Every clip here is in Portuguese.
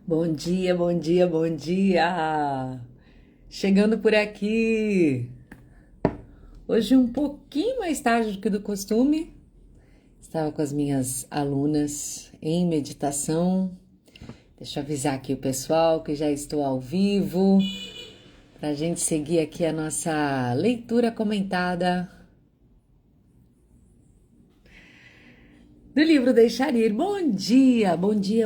Bom dia, bom dia, bom dia! Chegando por aqui. Hoje um pouquinho mais tarde do que do costume. Estava com as minhas alunas em meditação. Deixa eu avisar aqui o pessoal que já estou ao vivo para a gente seguir aqui a nossa leitura comentada do livro Deixar Ir. Bom dia,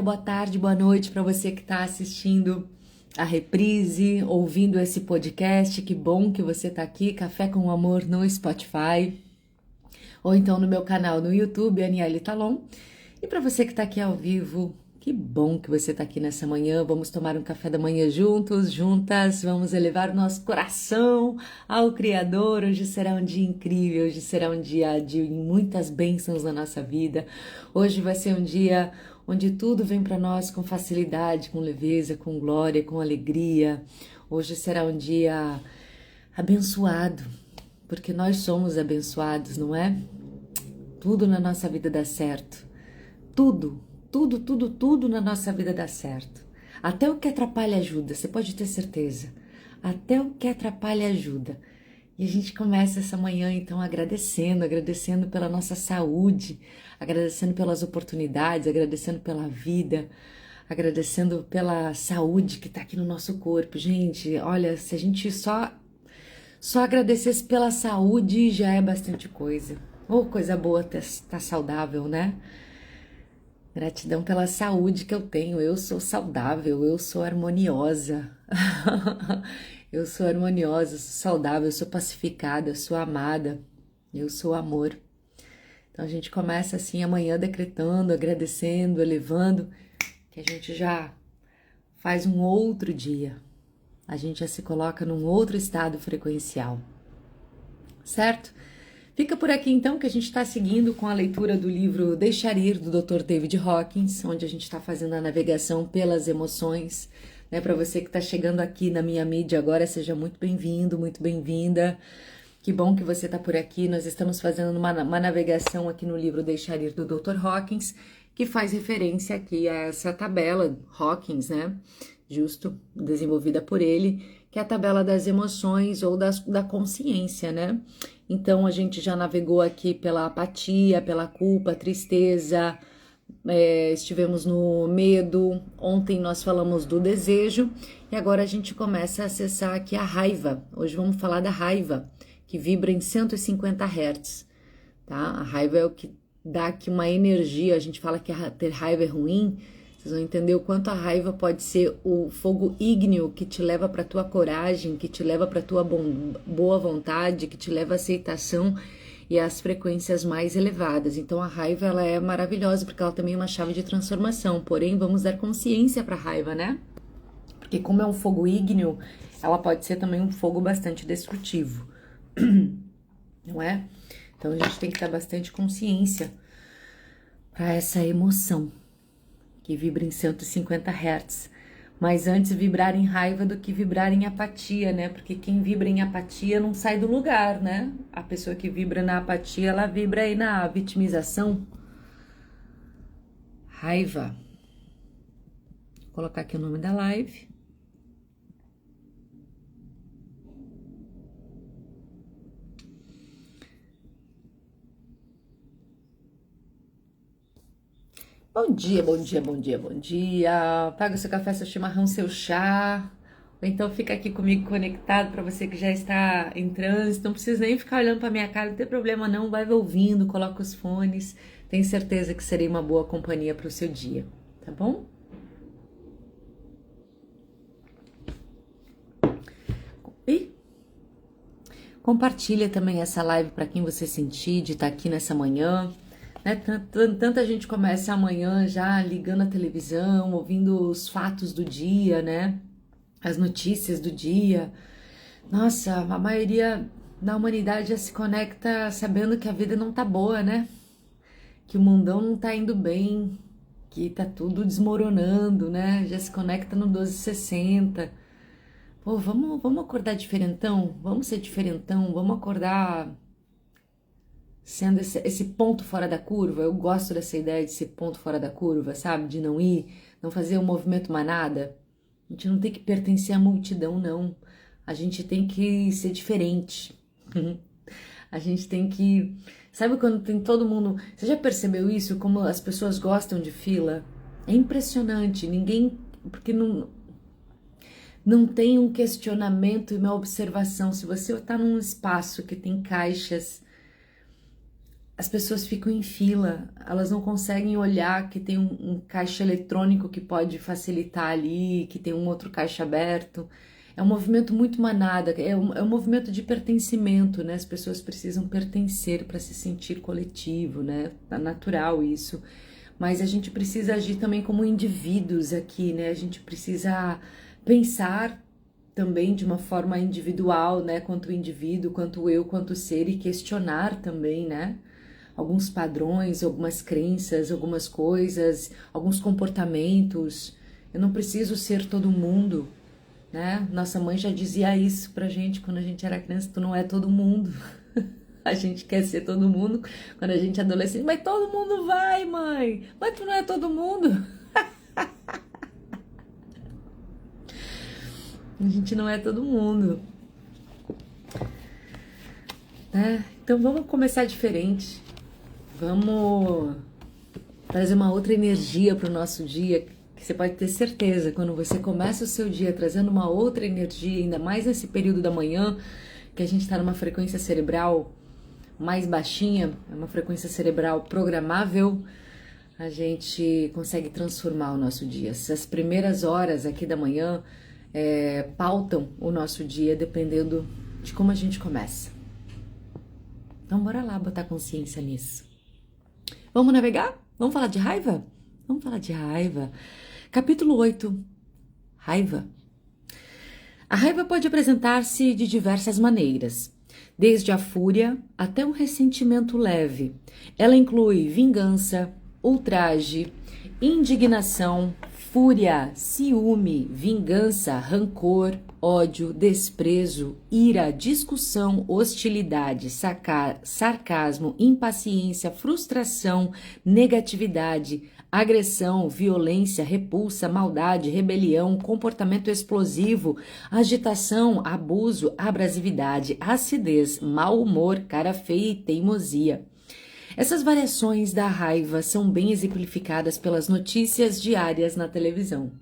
boa tarde, boa noite para você que está assistindo a reprise, ouvindo esse podcast. Que bom que você está aqui, Café com Amor no Spotify, ou então no meu canal no YouTube, Aniele Talon. E para você que está aqui ao vivo, que bom que você está aqui nessa manhã. Vamos tomar um café da manhã juntos, juntas. Vamos elevar o nosso coração ao Criador. Hoje será um dia incrível, hoje será um dia de muitas bênçãos na nossa vida. Hoje vai ser um dia onde tudo vem para nós com facilidade, com leveza, com glória, com alegria. Hoje será um dia abençoado, porque nós somos abençoados, não é? Tudo na nossa vida dá certo. Tudo na nossa vida dá certo. Até o que atrapalha ajuda, você pode ter certeza. Até o que atrapalha ajuda. E a gente começa essa manhã então agradecendo pela nossa saúde, agradecendo pelas oportunidades, agradecendo pela vida, agradecendo pela saúde que está aqui no nosso corpo. Gente, olha, se a gente só agradecesse pela saúde já é bastante coisa. Ou coisa boa tá saudável, né? Gratidão pela saúde que eu tenho. Eu sou saudável, eu sou harmoniosa. Eu sou harmoniosa, sou saudável, sou pacificada, sou amada. Eu sou amor. Então a gente começa assim amanhã decretando, agradecendo, elevando, que a gente já faz um outro dia. A gente já se coloca num outro estado frequencial. Certo? Fica por aqui então que a gente está seguindo com a leitura do livro Deixar Ir, do Dr. David Hawkins, onde a gente está fazendo a navegação pelas emoções. Né? Para você que está chegando aqui na minha mídia agora, seja muito bem-vindo, muito bem-vinda. Que bom que você está por aqui. Nós estamos fazendo uma navegação aqui no livro Deixar Ir, do Dr. Hawkins, que faz referência aqui a essa tabela Hawkins, né? Justo, desenvolvida por ele, que é a tabela das emoções ou da consciência, né? Então, a gente já navegou aqui pela apatia, pela culpa, tristeza, estivemos no medo, ontem nós falamos do desejo e agora a gente começa a acessar aqui a raiva. Hoje vamos falar da raiva, que vibra em 150 Hz, tá? A raiva é o que dá aqui uma energia, a gente fala que ter raiva é ruim. Vocês vão entender o quanto a raiva pode ser o fogo ígneo que te leva para tua coragem, que te leva para tua boa vontade, que te leva à aceitação e às frequências mais elevadas. Então a raiva ela é maravilhosa porque ela também é uma chave de transformação. Porém, vamos dar consciência para a raiva, né? Porque como é um fogo ígneo, ela pode ser também um fogo bastante destrutivo, não é? Então a gente tem que dar bastante consciência para essa emoção que vibra em 150 Hz. Mas antes vibrar em raiva do que vibrar em apatia, né? Porque quem vibra em apatia não sai do lugar, né? A pessoa que vibra na apatia, ela vibra aí na vitimização. Raiva. Vou colocar aqui o nome da live. Bom dia, bom dia, bom dia, bom dia. Paga o seu café, seu chimarrão, seu chá. Ou então fica aqui comigo conectado para você que já está em trânsito. Não precisa nem ficar olhando para minha cara, não tem problema não. Vai ouvindo, coloca os fones. Tenho certeza que serei uma boa companhia para o seu dia, tá bom? E compartilha também essa live para quem você sentir de estar aqui nessa manhã. Né? Tanta gente começa amanhã já ligando a televisão, ouvindo os fatos do dia, né? As notícias do dia. Nossa, a maioria da humanidade já se conecta sabendo que a vida não tá boa, né? Que o mundão não tá indo bem, que tá tudo desmoronando, né? Já se conecta no 1260. Pô, vamos acordar diferentão? Vamos ser diferentão? Vamos acordar sendo esse ponto fora da curva. Eu gosto dessa ideia de ser ponto fora da curva, sabe? De não ir não fazer um movimento manada. A gente não tem que pertencer à multidão, não. A gente tem que ser diferente. A gente tem que... Sabe quando tem todo mundo... Você já percebeu isso? Como as pessoas gostam de fila? É impressionante. Ninguém... Porque não tem um questionamento e uma observação. Se você está num espaço que tem caixas, as pessoas ficam em fila. Elas não conseguem olhar que tem um caixa eletrônico que pode facilitar ali, que tem um outro caixa aberto. É um movimento muito manada, é um movimento de pertencimento, né? As pessoas precisam pertencer para se sentir coletivo, né? É natural isso. Mas a gente precisa agir também como indivíduos aqui, né? A gente precisa pensar também de uma forma individual, né? Quanto indivíduo, quanto eu, quanto ser, e questionar também, né? Alguns padrões, algumas crenças, algumas coisas, alguns comportamentos. Eu não preciso ser todo mundo, né? Nossa mãe já dizia isso pra gente quando a gente era criança: tu não é todo mundo. A gente quer ser todo mundo quando a gente é adolescente, mas todo mundo vai, mãe, mas tu não é todo mundo. A gente não é todo mundo, né? Então vamos começar diferente, vamos trazer uma outra energia para o nosso dia, que você pode ter certeza, quando você começa o seu dia trazendo uma outra energia, ainda mais nesse período da manhã, que a gente está numa frequência cerebral mais baixinha, é uma frequência cerebral programável, a gente consegue transformar o nosso dia. Essas primeiras horas aqui da manhã pautam o nosso dia dependendo de como a gente começa. Então bora lá botar consciência nisso. Vamos navegar? Vamos falar de raiva? Vamos falar de raiva. Capítulo 8. Raiva. A raiva pode apresentar-se de diversas maneiras, desde a fúria até um ressentimento leve. Ela inclui vingança, ultraje, indignação, fúria, ciúme, vingança, rancor, ódio, desprezo, ira, discussão, hostilidade, sarcasmo, impaciência, frustração, negatividade, agressão, violência, repulsa, maldade, rebelião, comportamento explosivo, agitação, abuso, abrasividade, acidez, mau humor, cara feia e teimosia. Essas variações da raiva são bem exemplificadas pelas notícias diárias na televisão.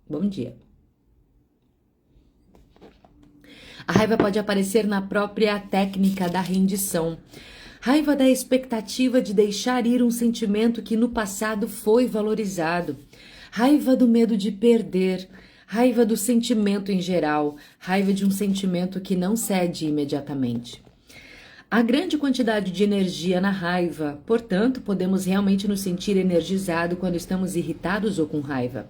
Bom dia. A raiva pode aparecer na própria técnica da rendição. Raiva da expectativa de deixar ir um sentimento que no passado foi valorizado. Raiva do medo de perder. Raiva do sentimento em geral. Raiva de um sentimento que não cede imediatamente. Há grande quantidade de energia na raiva, portanto, podemos realmente nos sentir energizados quando estamos irritados ou com raiva.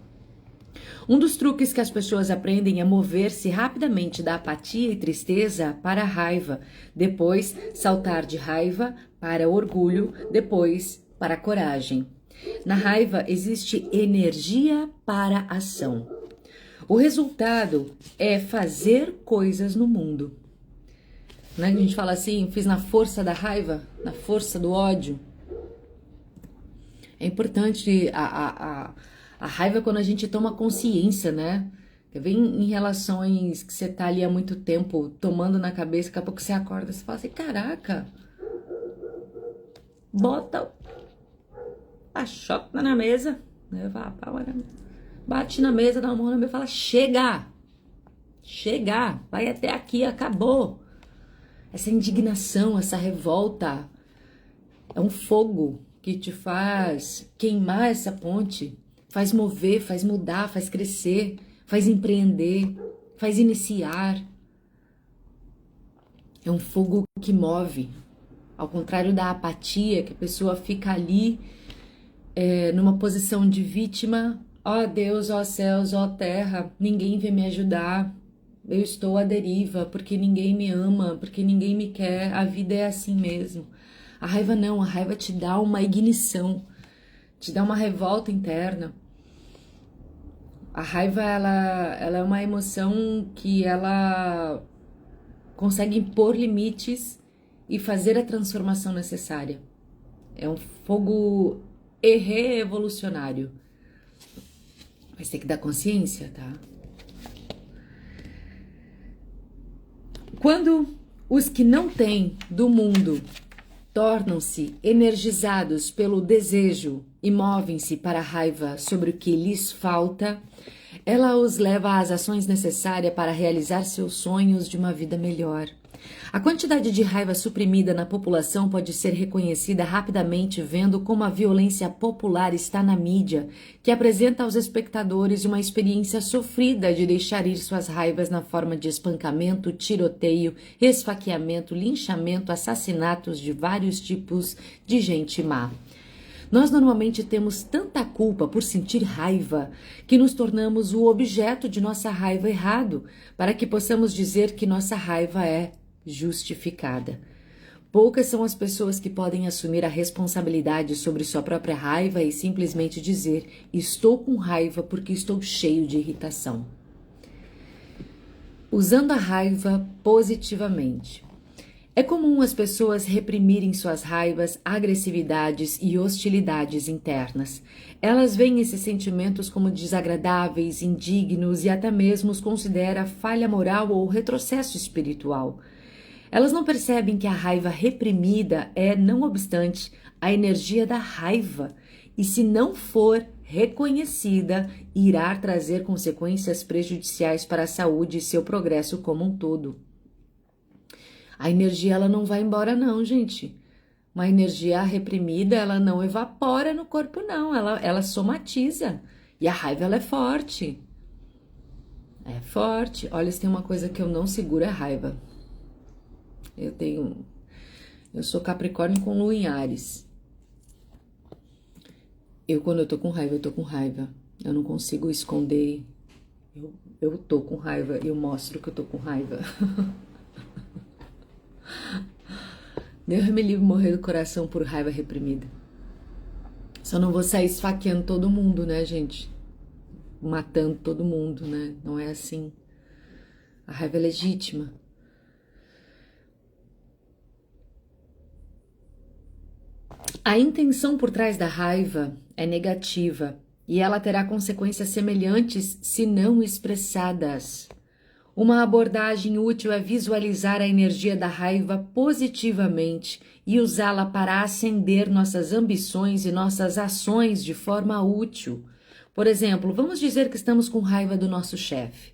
Um dos truques que as pessoas aprendem é mover-se rapidamente da apatia e tristeza para a raiva, depois saltar de raiva para orgulho, depois para a coragem. Na raiva existe energia para ação. O resultado é fazer coisas no mundo. Né? A gente fala assim, fiz na força da raiva, na força do ódio. É importante a raiva quando a gente toma consciência, né? Vem em relações que você tá ali há muito tempo tomando na cabeça, daqui a pouco você acorda e fala assim, caraca, bota a chota na mesa, né? Bate na mesa, dá uma mão na mesa e fala, chega, vai até aqui, acabou. Essa indignação, essa revolta, é um fogo que te faz queimar essa ponte, faz mover, faz mudar, faz crescer, faz empreender, faz iniciar. É um fogo que move, ao contrário da apatia, que a pessoa fica ali numa posição de vítima. Ó Deus, ó céus, ó terra, ninguém vem me ajudar. Eu estou à deriva, porque ninguém me ama, porque ninguém me quer, a vida é assim mesmo. A raiva não, a raiva te dá uma ignição, te dá uma revolta interna. A raiva, ela é uma emoção que ela consegue impor limites e fazer a transformação necessária. É um fogo revolucionário. Mas tem que dar consciência, tá? Quando os que não têm do mundo tornam-se energizados pelo desejo e movem-se para a raiva sobre o que lhes falta, ela os leva às ações necessárias para realizar seus sonhos de uma vida melhor. A quantidade de raiva suprimida na população pode ser reconhecida rapidamente vendo como a violência popular está na mídia, que apresenta aos espectadores uma experiência sofrida de deixar ir suas raivas na forma de espancamento, tiroteio, esfaqueamento, linchamento, assassinatos de vários tipos de gente má. Nós normalmente temos tanta culpa por sentir raiva que nos tornamos o objeto de nossa raiva errado, para que possamos dizer que nossa raiva é justificada. Poucas são as pessoas que podem assumir a responsabilidade sobre sua própria raiva e simplesmente dizer: estou com raiva porque estou cheio de irritação. Usando a raiva positivamente. É comum as pessoas reprimirem suas raivas, agressividades e hostilidades internas. Elas veem esses sentimentos como desagradáveis, indignos e até mesmo os considera falha moral ou retrocesso espiritual. Elas não percebem que a raiva reprimida é, não obstante, a energia da raiva e, se não for reconhecida, irá trazer consequências prejudiciais para a saúde e seu progresso como um todo. A energia ela não vai embora não, gente. Uma energia reprimida, ela não evapora no corpo não, ela somatiza. E a raiva ela é forte. É forte. Olha, se tem uma coisa que eu não seguro é a raiva. Eu sou Capricórnio com Lua em Áries. Quando eu tô com raiva, eu tô com raiva. Eu não consigo esconder. Eu tô com raiva, eu mostro que eu tô com raiva. Deus me livre morrer do coração por raiva reprimida. Só não vou sair esfaqueando todo mundo, né, gente? Matando todo mundo, né? Não é assim. A raiva é legítima. A intenção por trás da raiva é negativa e ela terá consequências semelhantes se não expressadas. Uma abordagem útil é visualizar a energia da raiva positivamente e usá-la para acender nossas ambições e nossas ações de forma útil. Por exemplo, vamos dizer que estamos com raiva do nosso chefe.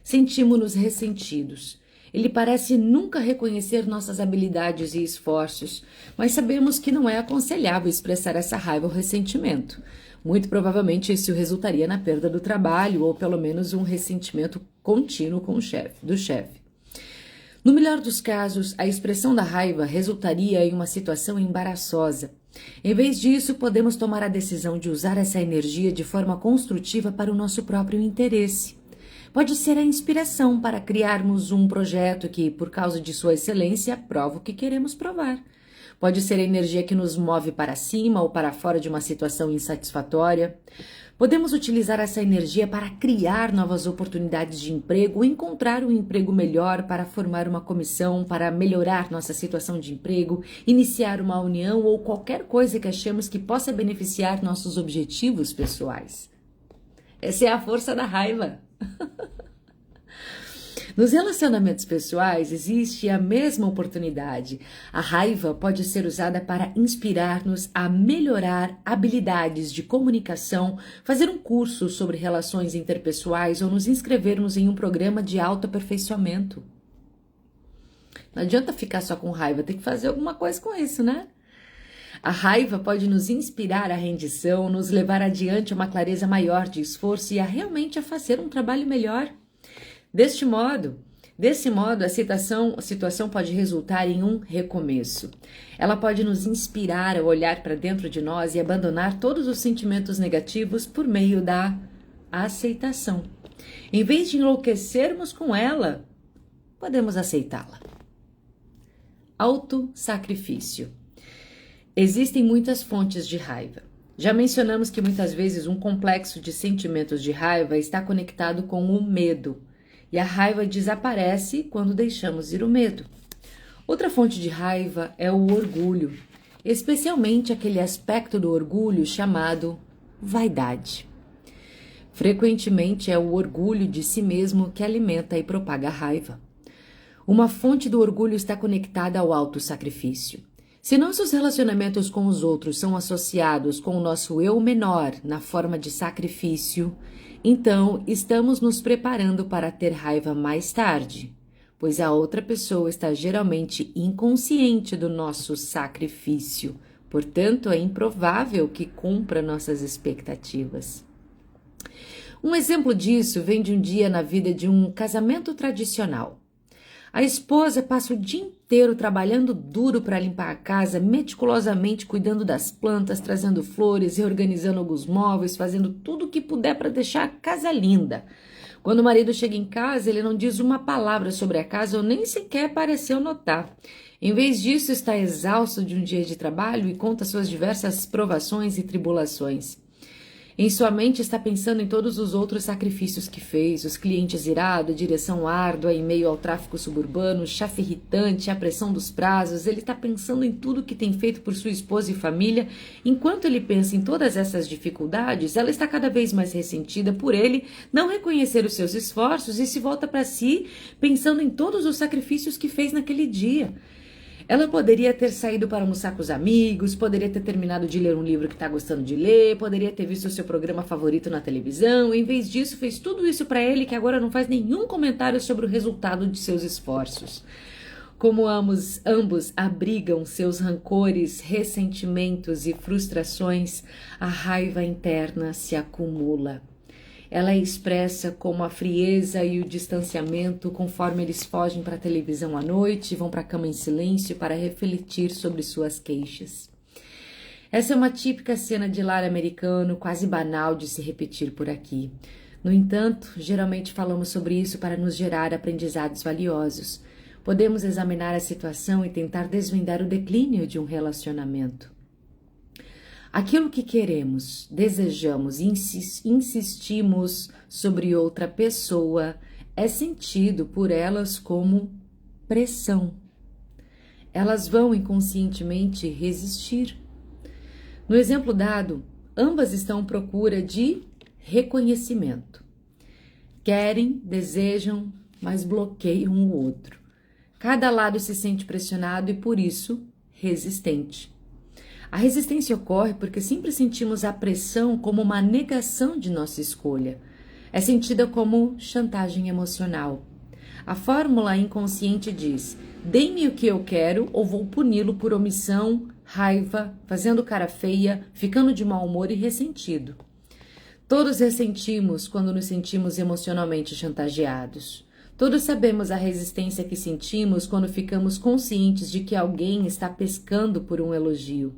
Sentimos-nos ressentidos. Ele parece nunca reconhecer nossas habilidades e esforços, mas sabemos que não é aconselhável expressar essa raiva ou ressentimento. Muito provavelmente isso resultaria na perda do trabalho ou pelo menos um ressentimento contínuo com do chefe. No melhor dos casos, a expressão da raiva resultaria em uma situação embaraçosa. Em vez disso, podemos tomar a decisão de usar essa energia de forma construtiva para o nosso próprio interesse. Pode ser a inspiração para criarmos um projeto que, por causa de sua excelência, prova o que queremos provar. Pode ser a energia que nos move para cima ou para fora de uma situação insatisfatória. Podemos utilizar essa energia para criar novas oportunidades de emprego, encontrar um emprego melhor, para formar uma comissão, para melhorar nossa situação de emprego, iniciar uma união ou qualquer coisa que achemos que possa beneficiar nossos objetivos pessoais. Essa é a força da raiva. Nos relacionamentos pessoais existe a mesma oportunidade. A raiva pode ser usada para inspirar-nos a melhorar habilidades de comunicação, fazer um curso sobre relações interpessoais ou nos inscrevermos em um programa de autoaperfeiçoamento. Não adianta ficar só com raiva, tem que fazer alguma coisa com isso, né? A raiva pode nos inspirar à rendição, nos levar adiante a uma clareza maior de esforço e realmente a fazer um trabalho melhor. Desse modo, a situação pode resultar em um recomeço. Ela pode nos inspirar a olhar para dentro de nós e abandonar todos os sentimentos negativos por meio da aceitação. Em vez de enlouquecermos com ela, podemos aceitá-la. Autossacrifício. Existem muitas fontes de raiva. Já mencionamos que muitas vezes um complexo de sentimentos de raiva está conectado com o medo. E a raiva desaparece quando deixamos ir o medo. Outra fonte de raiva é o orgulho, especialmente aquele aspecto do orgulho chamado vaidade. Frequentemente é o orgulho de si mesmo que alimenta e propaga a raiva. Uma fonte do orgulho está conectada ao autossacrifício. Se nossos relacionamentos com os outros são associados com o nosso eu menor na forma de sacrifício, então estamos nos preparando para ter raiva mais tarde, pois a outra pessoa está geralmente inconsciente do nosso sacrifício, portanto é improvável que cumpra nossas expectativas. Um exemplo disso vem de um dia na vida de um casamento tradicional. A esposa passa o dia inteiro trabalhando duro para limpar a casa, meticulosamente cuidando das plantas, trazendo flores, reorganizando alguns móveis, fazendo tudo o que puder para deixar a casa linda. Quando o marido chega em casa, ele não diz uma palavra sobre a casa ou nem sequer pareceu notar. Em vez disso, está exausto de um dia de trabalho e conta suas diversas provações e tribulações. Em sua mente está pensando em todos os outros sacrifícios que fez, os clientes irados, a direção árdua em meio ao tráfico suburbano, o chefe irritante, a pressão dos prazos. Ele está pensando em tudo que tem feito por sua esposa e família. Enquanto ele pensa em todas essas dificuldades, ela está cada vez mais ressentida por ele não reconhecer os seus esforços e se volta para si pensando em todos os sacrifícios que fez naquele dia. Ela poderia ter saído para almoçar com os amigos, poderia ter terminado de ler um livro que está gostando de ler, poderia ter visto o seu programa favorito na televisão. Em vez disso, fez tudo isso para ele que agora não faz nenhum comentário sobre o resultado de seus esforços. Como ambos abrigam seus rancores, ressentimentos e frustrações, a raiva interna se acumula. Ela é expressa como a frieza e o distanciamento conforme eles fogem para a televisão à noite e vão para a cama em silêncio para refletir sobre suas queixas. Essa é uma típica cena de lar americano, quase banal de se repetir por aqui. No entanto, geralmente falamos sobre isso para nos gerar aprendizados valiosos. Podemos examinar a situação e tentar desvendar o declínio de um relacionamento. Aquilo que queremos, desejamos e insistimos sobre outra pessoa é sentido por elas como pressão. Elas vão inconscientemente resistir. No exemplo dado, ambas estão à procura de reconhecimento. Querem, desejam, mas bloqueiam o outro. Cada lado se sente pressionado e, por isso, resistente. A resistência ocorre porque sempre sentimos a pressão como uma negação de nossa escolha. É sentida como chantagem emocional. A fórmula inconsciente diz: dê-me o que eu quero ou vou puni-lo por omissão, raiva, fazendo cara feia, ficando de mau humor e ressentido. Todos ressentimos quando nos sentimos emocionalmente chantageados. Todos sabemos a resistência que sentimos quando ficamos conscientes de que alguém está pescando por um elogio.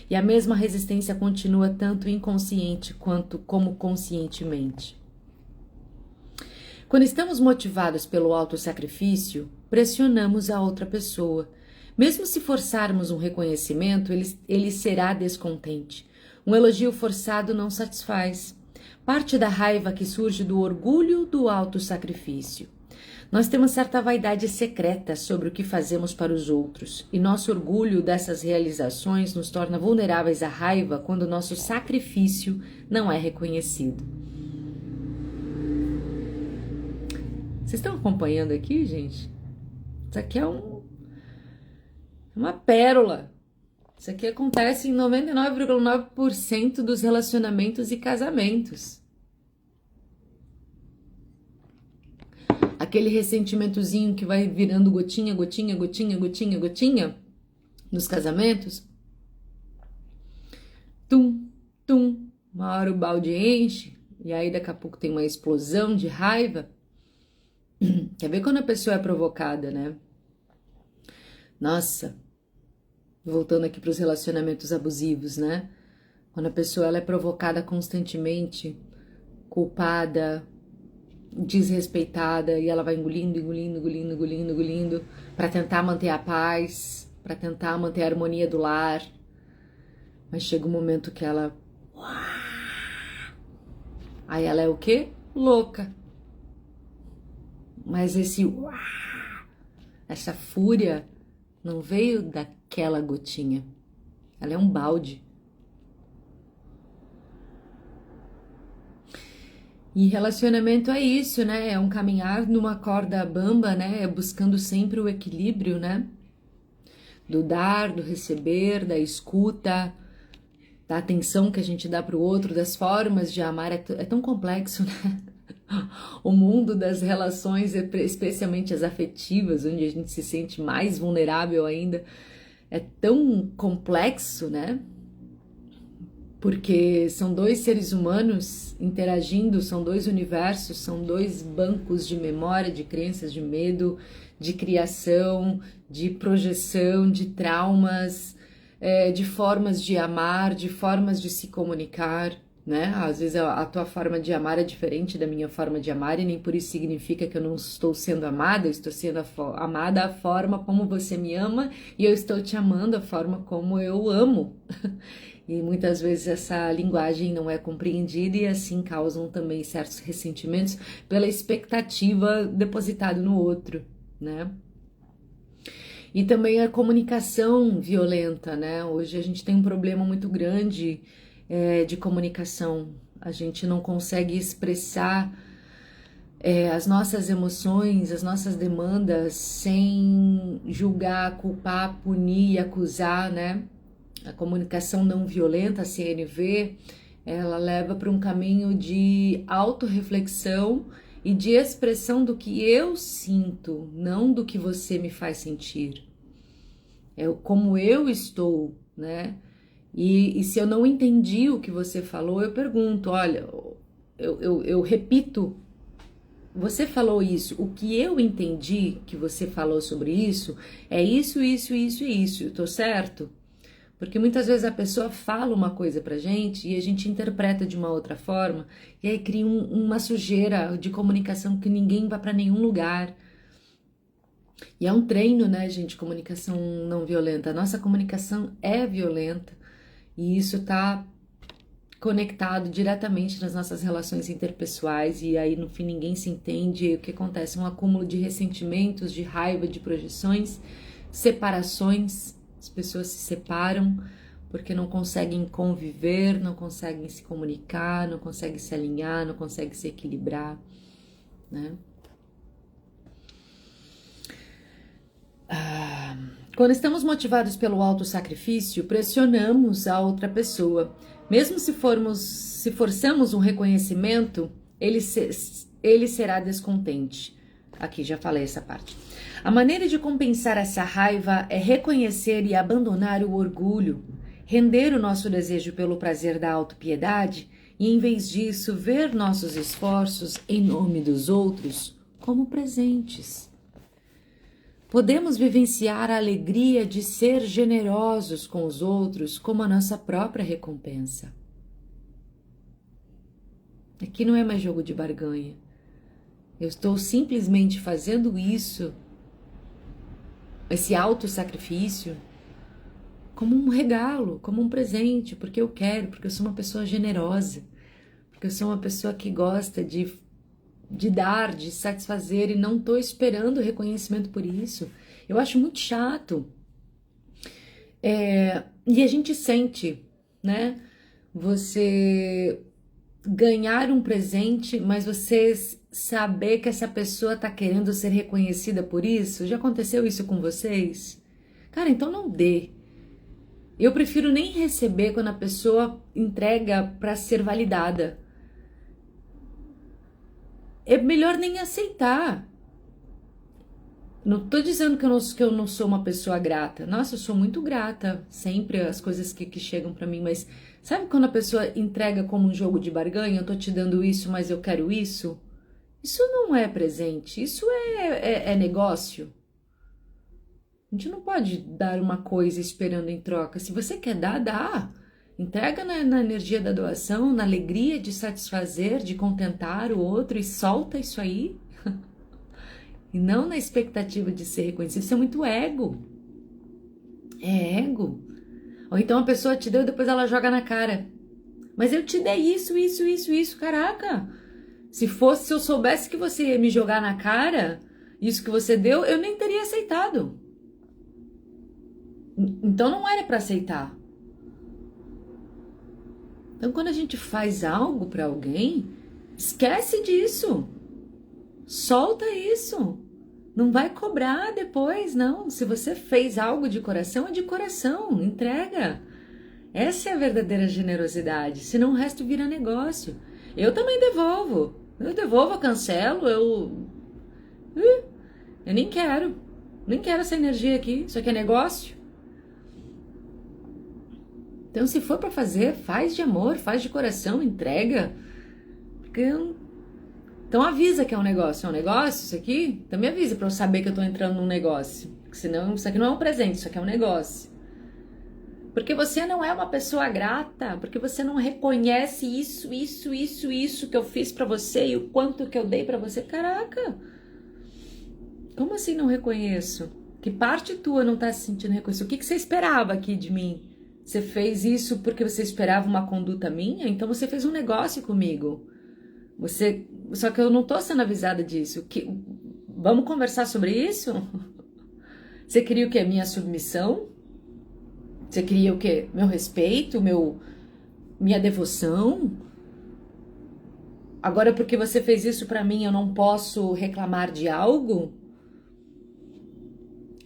E a mesma resistência continua tanto inconsciente quanto como conscientemente. Quando estamos motivados pelo autossacrifício, pressionamos a outra pessoa. Mesmo se forçarmos um reconhecimento, ele será descontente. Um elogio forçado não satisfaz. Parte da raiva que surge do orgulho do autossacrifício. Nós temos certa vaidade secreta sobre o que fazemos para os outros, e nosso orgulho dessas realizações nos torna vulneráveis à raiva quando nosso sacrifício não é reconhecido. Vocês estão acompanhando aqui, gente? Isso aqui é uma pérola. Isso aqui acontece em 99,9% dos relacionamentos e casamentos. Aquele ressentimentozinho que vai virando gotinha, gotinha, gotinha, gotinha, gotinha nos casamentos. Tum, tum, uma hora o balde enche e aí daqui a pouco tem uma explosão de raiva. Quer ver quando a pessoa é provocada, né? Nossa, voltando aqui para os relacionamentos abusivos, né? Quando a pessoa ela é provocada constantemente, culpada, desrespeitada, e ela vai engolindo, engolindo, engolindo, engolindo, engolindo, para tentar manter a paz, para tentar manter a harmonia do lar. Mas chega um momento que ela... Aí ela é o quê? Louca. Mas essa fúria não veio daquela gotinha. Ela é um balde. E relacionamento é isso, né? É um caminhar numa corda bamba, né? É buscando sempre o equilíbrio, né? Do dar, do receber, da escuta, da atenção que a gente dá para o outro, das formas de amar. É tão complexo, né? O mundo das relações, especialmente as afetivas, onde a gente se sente mais vulnerável ainda, é tão complexo, né? Porque são dois seres humanos interagindo, são dois universos, são dois bancos de memória, de crenças, de medo, de criação, de projeção, de traumas, de formas de amar, de formas de se comunicar, né? Às vezes a tua forma de amar é diferente da minha forma de amar e nem por isso significa que eu não estou sendo amada, eu estou sendo amada a forma como você me ama e eu estou te amando a forma como eu amo. E muitas vezes essa linguagem não é compreendida e assim causam também certos ressentimentos pela expectativa depositada no outro, né? E também a comunicação violenta, né? Hoje a gente tem um problema muito grande de comunicação. A gente não consegue expressar as nossas emoções, as nossas demandas sem julgar, culpar, punir e acusar, né? A comunicação não violenta, a CNV, ela leva para um caminho de autorreflexão e de expressão do que eu sinto, não do que você me faz sentir. É como eu estou, né? E se eu não entendi o que você falou, eu pergunto, olha, eu repito, você falou isso, o que eu entendi que você falou sobre isso é isso, isso, isso e isso, eu tô certo? Porque muitas vezes a pessoa fala uma coisa pra gente e a gente interpreta de uma outra forma e aí cria uma sujeira de comunicação que ninguém vai pra nenhum lugar. E é um treino, né, gente, comunicação não violenta. A nossa comunicação é violenta e isso tá conectado diretamente nas nossas relações interpessoais e aí no fim ninguém se entende e o que acontece? Um acúmulo de ressentimentos, de raiva, de projeções, separações. As pessoas se separam porque não conseguem conviver, não conseguem se comunicar, não conseguem se alinhar, não conseguem se equilibrar, né? Quando estamos motivados pelo autossacrifício, pressionamos a outra pessoa. Mesmo se forçamos um reconhecimento, ele será descontente. Aqui já falei essa parte. A maneira de compensar essa raiva é reconhecer e abandonar o orgulho, render o nosso desejo pelo prazer da autopiedade e, em vez disso, ver nossos esforços em nome dos outros como presentes. Podemos vivenciar a alegria de ser generosos com os outros como a nossa própria recompensa. Aqui não é mais jogo de barganha. Eu estou simplesmente fazendo isso, esse autossacrifício, como um regalo, como um presente, porque eu quero, porque eu sou uma pessoa generosa, porque eu sou uma pessoa que gosta de dar, de satisfazer e não estou esperando reconhecimento por isso. Eu acho muito chato. E a gente sente, né? Você ganhar um presente, mas você saber que essa pessoa está querendo ser reconhecida por isso. Já aconteceu isso com vocês? Cara, então não dê. Eu prefiro nem receber quando a pessoa entrega para ser validada. É melhor nem aceitar. Não tô dizendo que eu não sou uma pessoa grata. Nossa, eu sou muito grata sempre as coisas que chegam pra mim, mas sabe quando a pessoa entrega como um jogo de barganha? Eu tô te dando isso, mas eu quero isso? Isso não é presente, isso é negócio. A gente não pode dar uma coisa esperando em troca. Se você quer dar, dá. Entrega na energia da doação, na alegria de satisfazer, de contentar o outro e solta isso aí. E não na expectativa de ser reconhecido. Isso é muito ego. É ego. Ou então a pessoa te deu e depois ela joga na cara. Mas eu te dei isso, isso, isso, isso. Caraca! Se eu soubesse que você ia me jogar na cara, isso que você deu, eu nem teria aceitado. Então não era para aceitar. Então quando a gente faz algo para alguém, Esquece disso. Solta isso. Não vai cobrar depois, não. Se você fez algo de coração, é de coração. Entrega. Essa é a verdadeira generosidade. Senão o resto vira negócio. Eu também devolvo. Eu devolvo, cancelo, eu nem quero. Nem quero essa energia aqui. Isso aqui é negócio. Então, se for pra fazer, faz de amor, faz de coração, entrega. Porque então avisa que é um negócio. É um negócio isso aqui? Então me avisa pra eu saber que eu tô entrando num negócio. Porque senão isso aqui não é um presente, isso aqui é um negócio. Porque você não é uma pessoa grata, porque você não reconhece isso que eu fiz pra você e o quanto que eu dei pra você. Caraca! Como assim não reconheço? Que parte tua não tá se sentindo reconhecida? O que você esperava aqui de mim? Você fez isso porque você esperava uma conduta minha? Então você fez um negócio comigo. Só que eu não tô sendo avisada disso. Vamos conversar sobre isso? Você queria o quê? Minha submissão? Você queria o quê? Meu respeito? Minha devoção? Agora porque você fez isso pra mim, eu não posso reclamar de algo?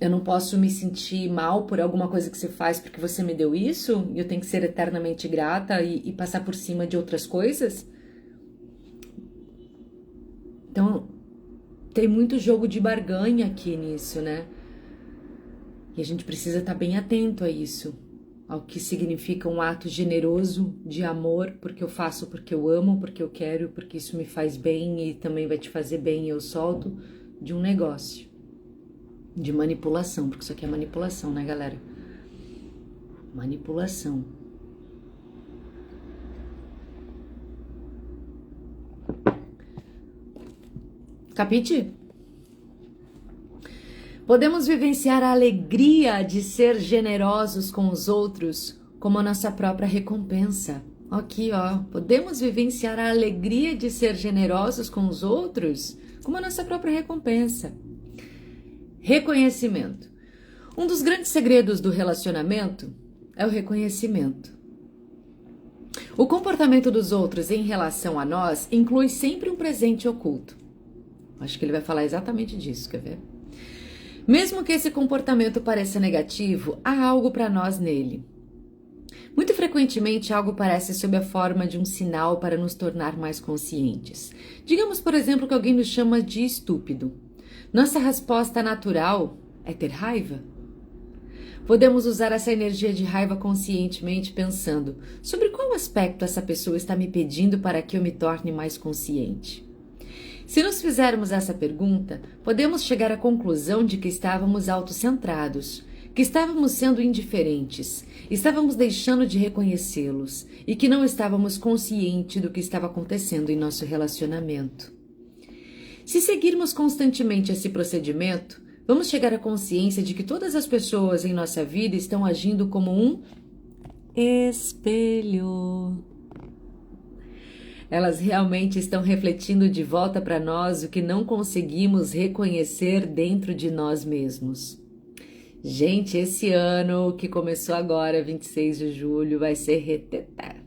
Eu não posso me sentir mal por alguma coisa que você faz porque você me deu isso? E eu tenho que ser eternamente grata e passar por cima de outras coisas? Então, tem muito jogo de barganha aqui nisso, né? E a gente precisa estar bem atento a isso, ao que significa um ato generoso de amor, porque eu faço porque eu amo, porque eu quero, porque isso me faz bem e também vai te fazer bem e eu solto, de um negócio, de manipulação, porque isso aqui é manipulação, né, galera? Manipulação. Capite? Podemos vivenciar a alegria de ser generosos com os outros como a nossa própria recompensa. Aqui, ó. Podemos vivenciar a alegria de ser generosos com os outros como a nossa própria recompensa. Reconhecimento. Um dos grandes segredos do relacionamento é o reconhecimento. O comportamento dos outros em relação a nós inclui sempre um presente oculto. Acho que ele vai falar exatamente disso, quer ver? Mesmo que esse comportamento pareça negativo, há algo para nós nele. Muito frequentemente, algo parece sob a forma de um sinal para nos tornar mais conscientes. Digamos, por exemplo, que alguém nos chama de estúpido. Nossa resposta natural é ter raiva. Podemos usar essa energia de raiva conscientemente pensando sobre qual aspecto essa pessoa está me pedindo para que eu me torne mais consciente. Se nos fizermos essa pergunta, podemos chegar à conclusão de que estávamos autocentrados, que estávamos sendo indiferentes, estávamos deixando de reconhecê-los e que não estávamos conscientes do que estava acontecendo em nosso relacionamento. Se seguirmos constantemente esse procedimento, vamos chegar à consciência de que todas as pessoas em nossa vida estão agindo como um espelho. Elas realmente estão refletindo de volta para nós o que não conseguimos reconhecer dentro de nós mesmos. Gente, esse ano que começou agora, 26 de julho, vai ser reteté.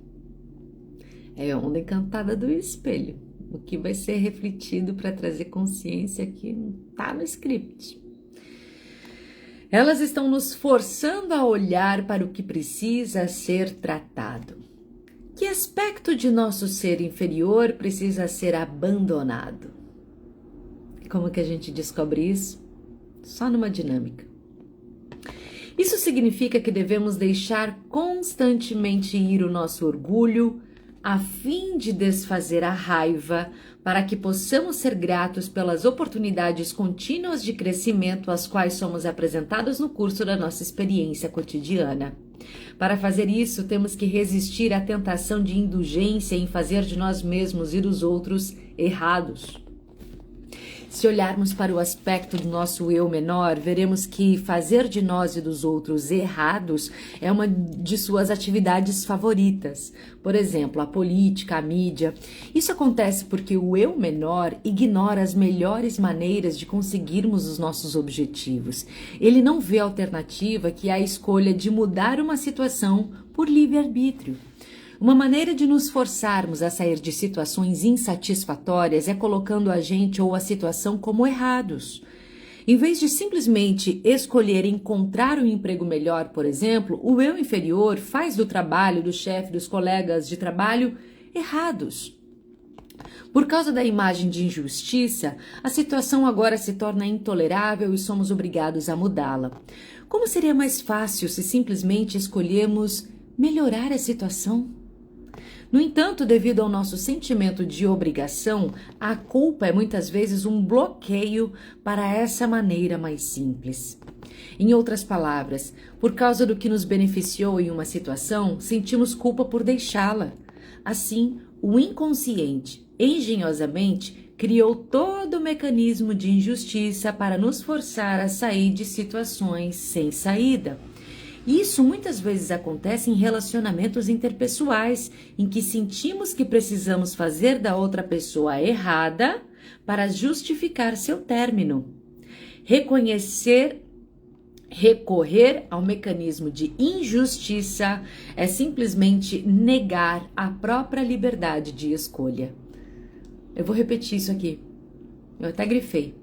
É onda encantada do espelho. O que vai ser refletido para trazer consciência que não está no script. Elas estão nos forçando a olhar para o que precisa ser tratado. Que aspecto de nosso ser inferior precisa ser abandonado? Como que a gente descobre isso? Só numa dinâmica. Isso significa que devemos deixar constantemente ir o nosso orgulho, a fim de desfazer a raiva, para que possamos ser gratos pelas oportunidades contínuas de crescimento às quais somos apresentados no curso da nossa experiência cotidiana. Para fazer isso, temos que resistir à tentação de indulgência em fazer de nós mesmos e dos outros errados. Se olharmos para o aspecto do nosso eu menor, veremos que fazer de nós e dos outros errados é uma de suas atividades favoritas. Por exemplo, a política, a mídia. Isso acontece porque o eu menor ignora as melhores maneiras de conseguirmos os nossos objetivos. Ele não vê alternativa que é a escolha de mudar uma situação por livre-arbítrio. Uma maneira de nos forçarmos a sair de situações insatisfatórias é colocando a gente ou a situação como errados. Em vez de simplesmente escolher encontrar um emprego melhor, por exemplo, o eu inferior faz do trabalho, do chefe, dos colegas de trabalho errados. Por causa da imagem de injustiça, a situação agora se torna intolerável e somos obrigados a mudá-la. Como seria mais fácil se simplesmente escolhemos melhorar a situação? No entanto, devido ao nosso sentimento de obrigação, a culpa é muitas vezes um bloqueio para essa maneira mais simples. Em outras palavras, por causa do que nos beneficiou em uma situação, sentimos culpa por deixá-la. Assim, o inconsciente, engenhosamente, criou todo o mecanismo de injustiça para nos forçar a sair de situações sem saída. Isso muitas vezes acontece em relacionamentos interpessoais, em que sentimos que precisamos fazer da outra pessoa errada para justificar seu término. Recorrer ao mecanismo de injustiça é simplesmente negar a própria liberdade de escolha. Eu vou repetir isso aqui. Eu até grifei.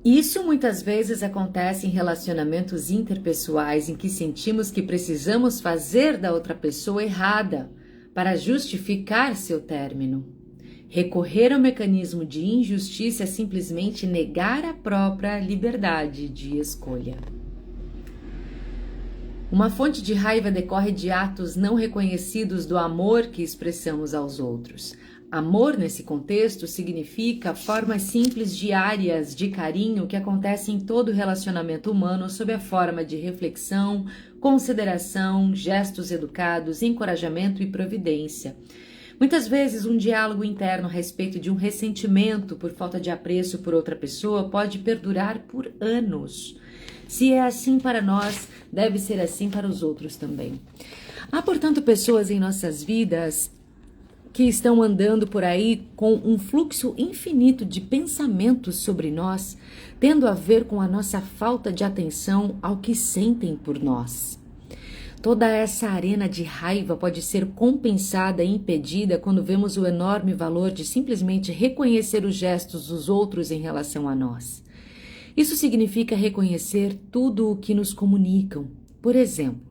Isso muitas vezes acontece em relacionamentos interpessoais em que sentimos que precisamos fazer da outra pessoa errada para justificar seu término. Recorrer ao mecanismo de injustiça é simplesmente negar a própria liberdade de escolha. Uma fonte de raiva decorre de atos não reconhecidos do amor que expressamos aos outros. Amor, nesse contexto, significa formas simples diárias de carinho que acontecem em todo relacionamento humano sob a forma de reflexão, consideração, gestos educados, encorajamento e providência. Muitas vezes, um diálogo interno a respeito de um ressentimento por falta de apreço por outra pessoa pode perdurar por anos. Se é assim para nós, deve ser assim para os outros também. Há, portanto, pessoas em nossas vidas que estão andando por aí com um fluxo infinito de pensamentos sobre nós, tendo a ver com a nossa falta de atenção ao que sentem por nós. Toda essa arena de raiva pode ser compensada e impedida quando vemos o enorme valor de simplesmente reconhecer os gestos dos outros em relação a nós. Isso significa reconhecer tudo o que nos comunicam. Por exemplo,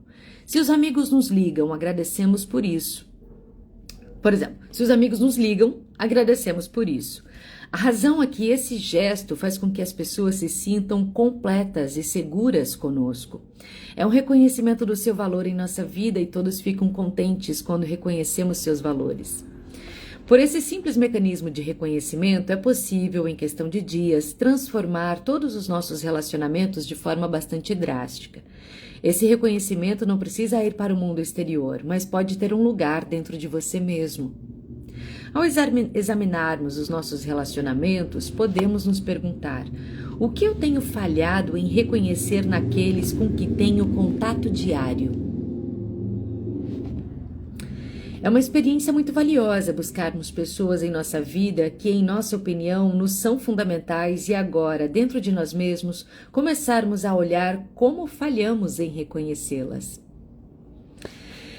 se os amigos nos ligam, agradecemos por isso. Se os amigos nos ligam, agradecemos por isso. A razão é que esse gesto faz com que as pessoas se sintam completas e seguras conosco. É um reconhecimento do seu valor em nossa vida e todos ficam contentes quando reconhecemos seus valores. Por esse simples mecanismo de reconhecimento, é possível, em questão de dias, transformar todos os nossos relacionamentos de forma bastante drástica. Esse reconhecimento não precisa ir para o mundo exterior, mas pode ter um lugar dentro de você mesmo. Ao examinarmos os nossos relacionamentos, podemos nos perguntar: o que eu tenho falhado em reconhecer naqueles com que tenho contato diário? É uma experiência muito valiosa buscarmos pessoas em nossa vida que, em nossa opinião, nos são fundamentais e agora, dentro de nós mesmos, começarmos a olhar como falhamos em reconhecê-las.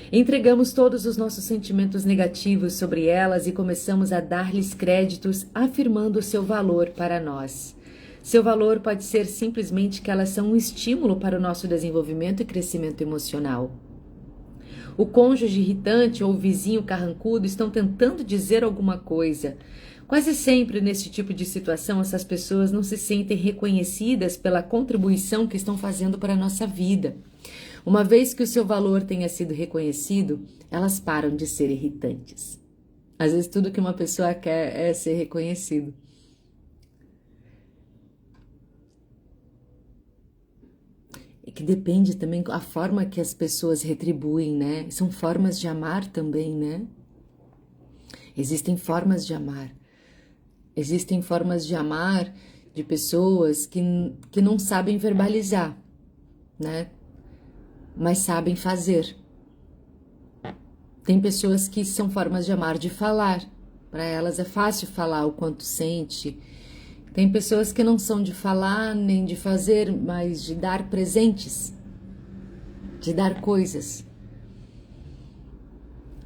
Entregamos todos os nossos sentimentos negativos sobre elas e começamos a dar-lhes créditos, afirmando seu valor para nós. Seu valor pode ser simplesmente que elas são um estímulo para o nosso desenvolvimento e crescimento emocional. O cônjuge irritante ou o vizinho carrancudo estão tentando dizer alguma coisa. Quase sempre, nesse tipo de situação, essas pessoas não se sentem reconhecidas pela contribuição que estão fazendo para a nossa vida. Uma vez que o seu valor tenha sido reconhecido, elas param de ser irritantes. Às vezes, tudo que uma pessoa quer é ser reconhecido. E que depende também a forma que as pessoas retribuem, né? São formas de amar também, né? Existem formas de amar. Existem formas de amar de pessoas que não sabem verbalizar, né? Mas sabem fazer. Tem pessoas que são formas de amar de falar. Para elas é fácil falar o quanto sente. Tem pessoas que não são de falar nem de fazer, mas de dar presentes. de dar coisas.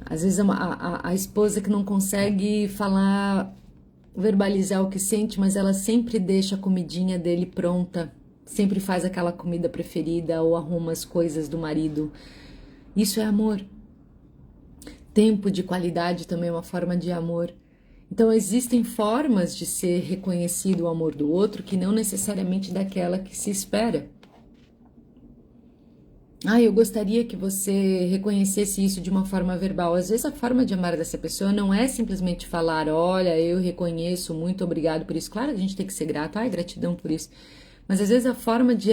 Às vezes a esposa que não consegue falar, verbalizar o que sente, mas ela sempre deixa a comidinha dele pronta, sempre faz aquela comida preferida ou arruma as coisas do marido. Isso é amor. Tempo de qualidade também é uma forma de amor. Então existem formas de ser reconhecido o amor do outro que não necessariamente daquela que se espera. Eu gostaria que você reconhecesse isso de uma forma verbal. Às vezes a forma de amar dessa pessoa não é simplesmente falar, olha, eu reconheço, muito obrigado por isso. Claro que a gente tem que ser grato, gratidão por isso. Mas às vezes a forma de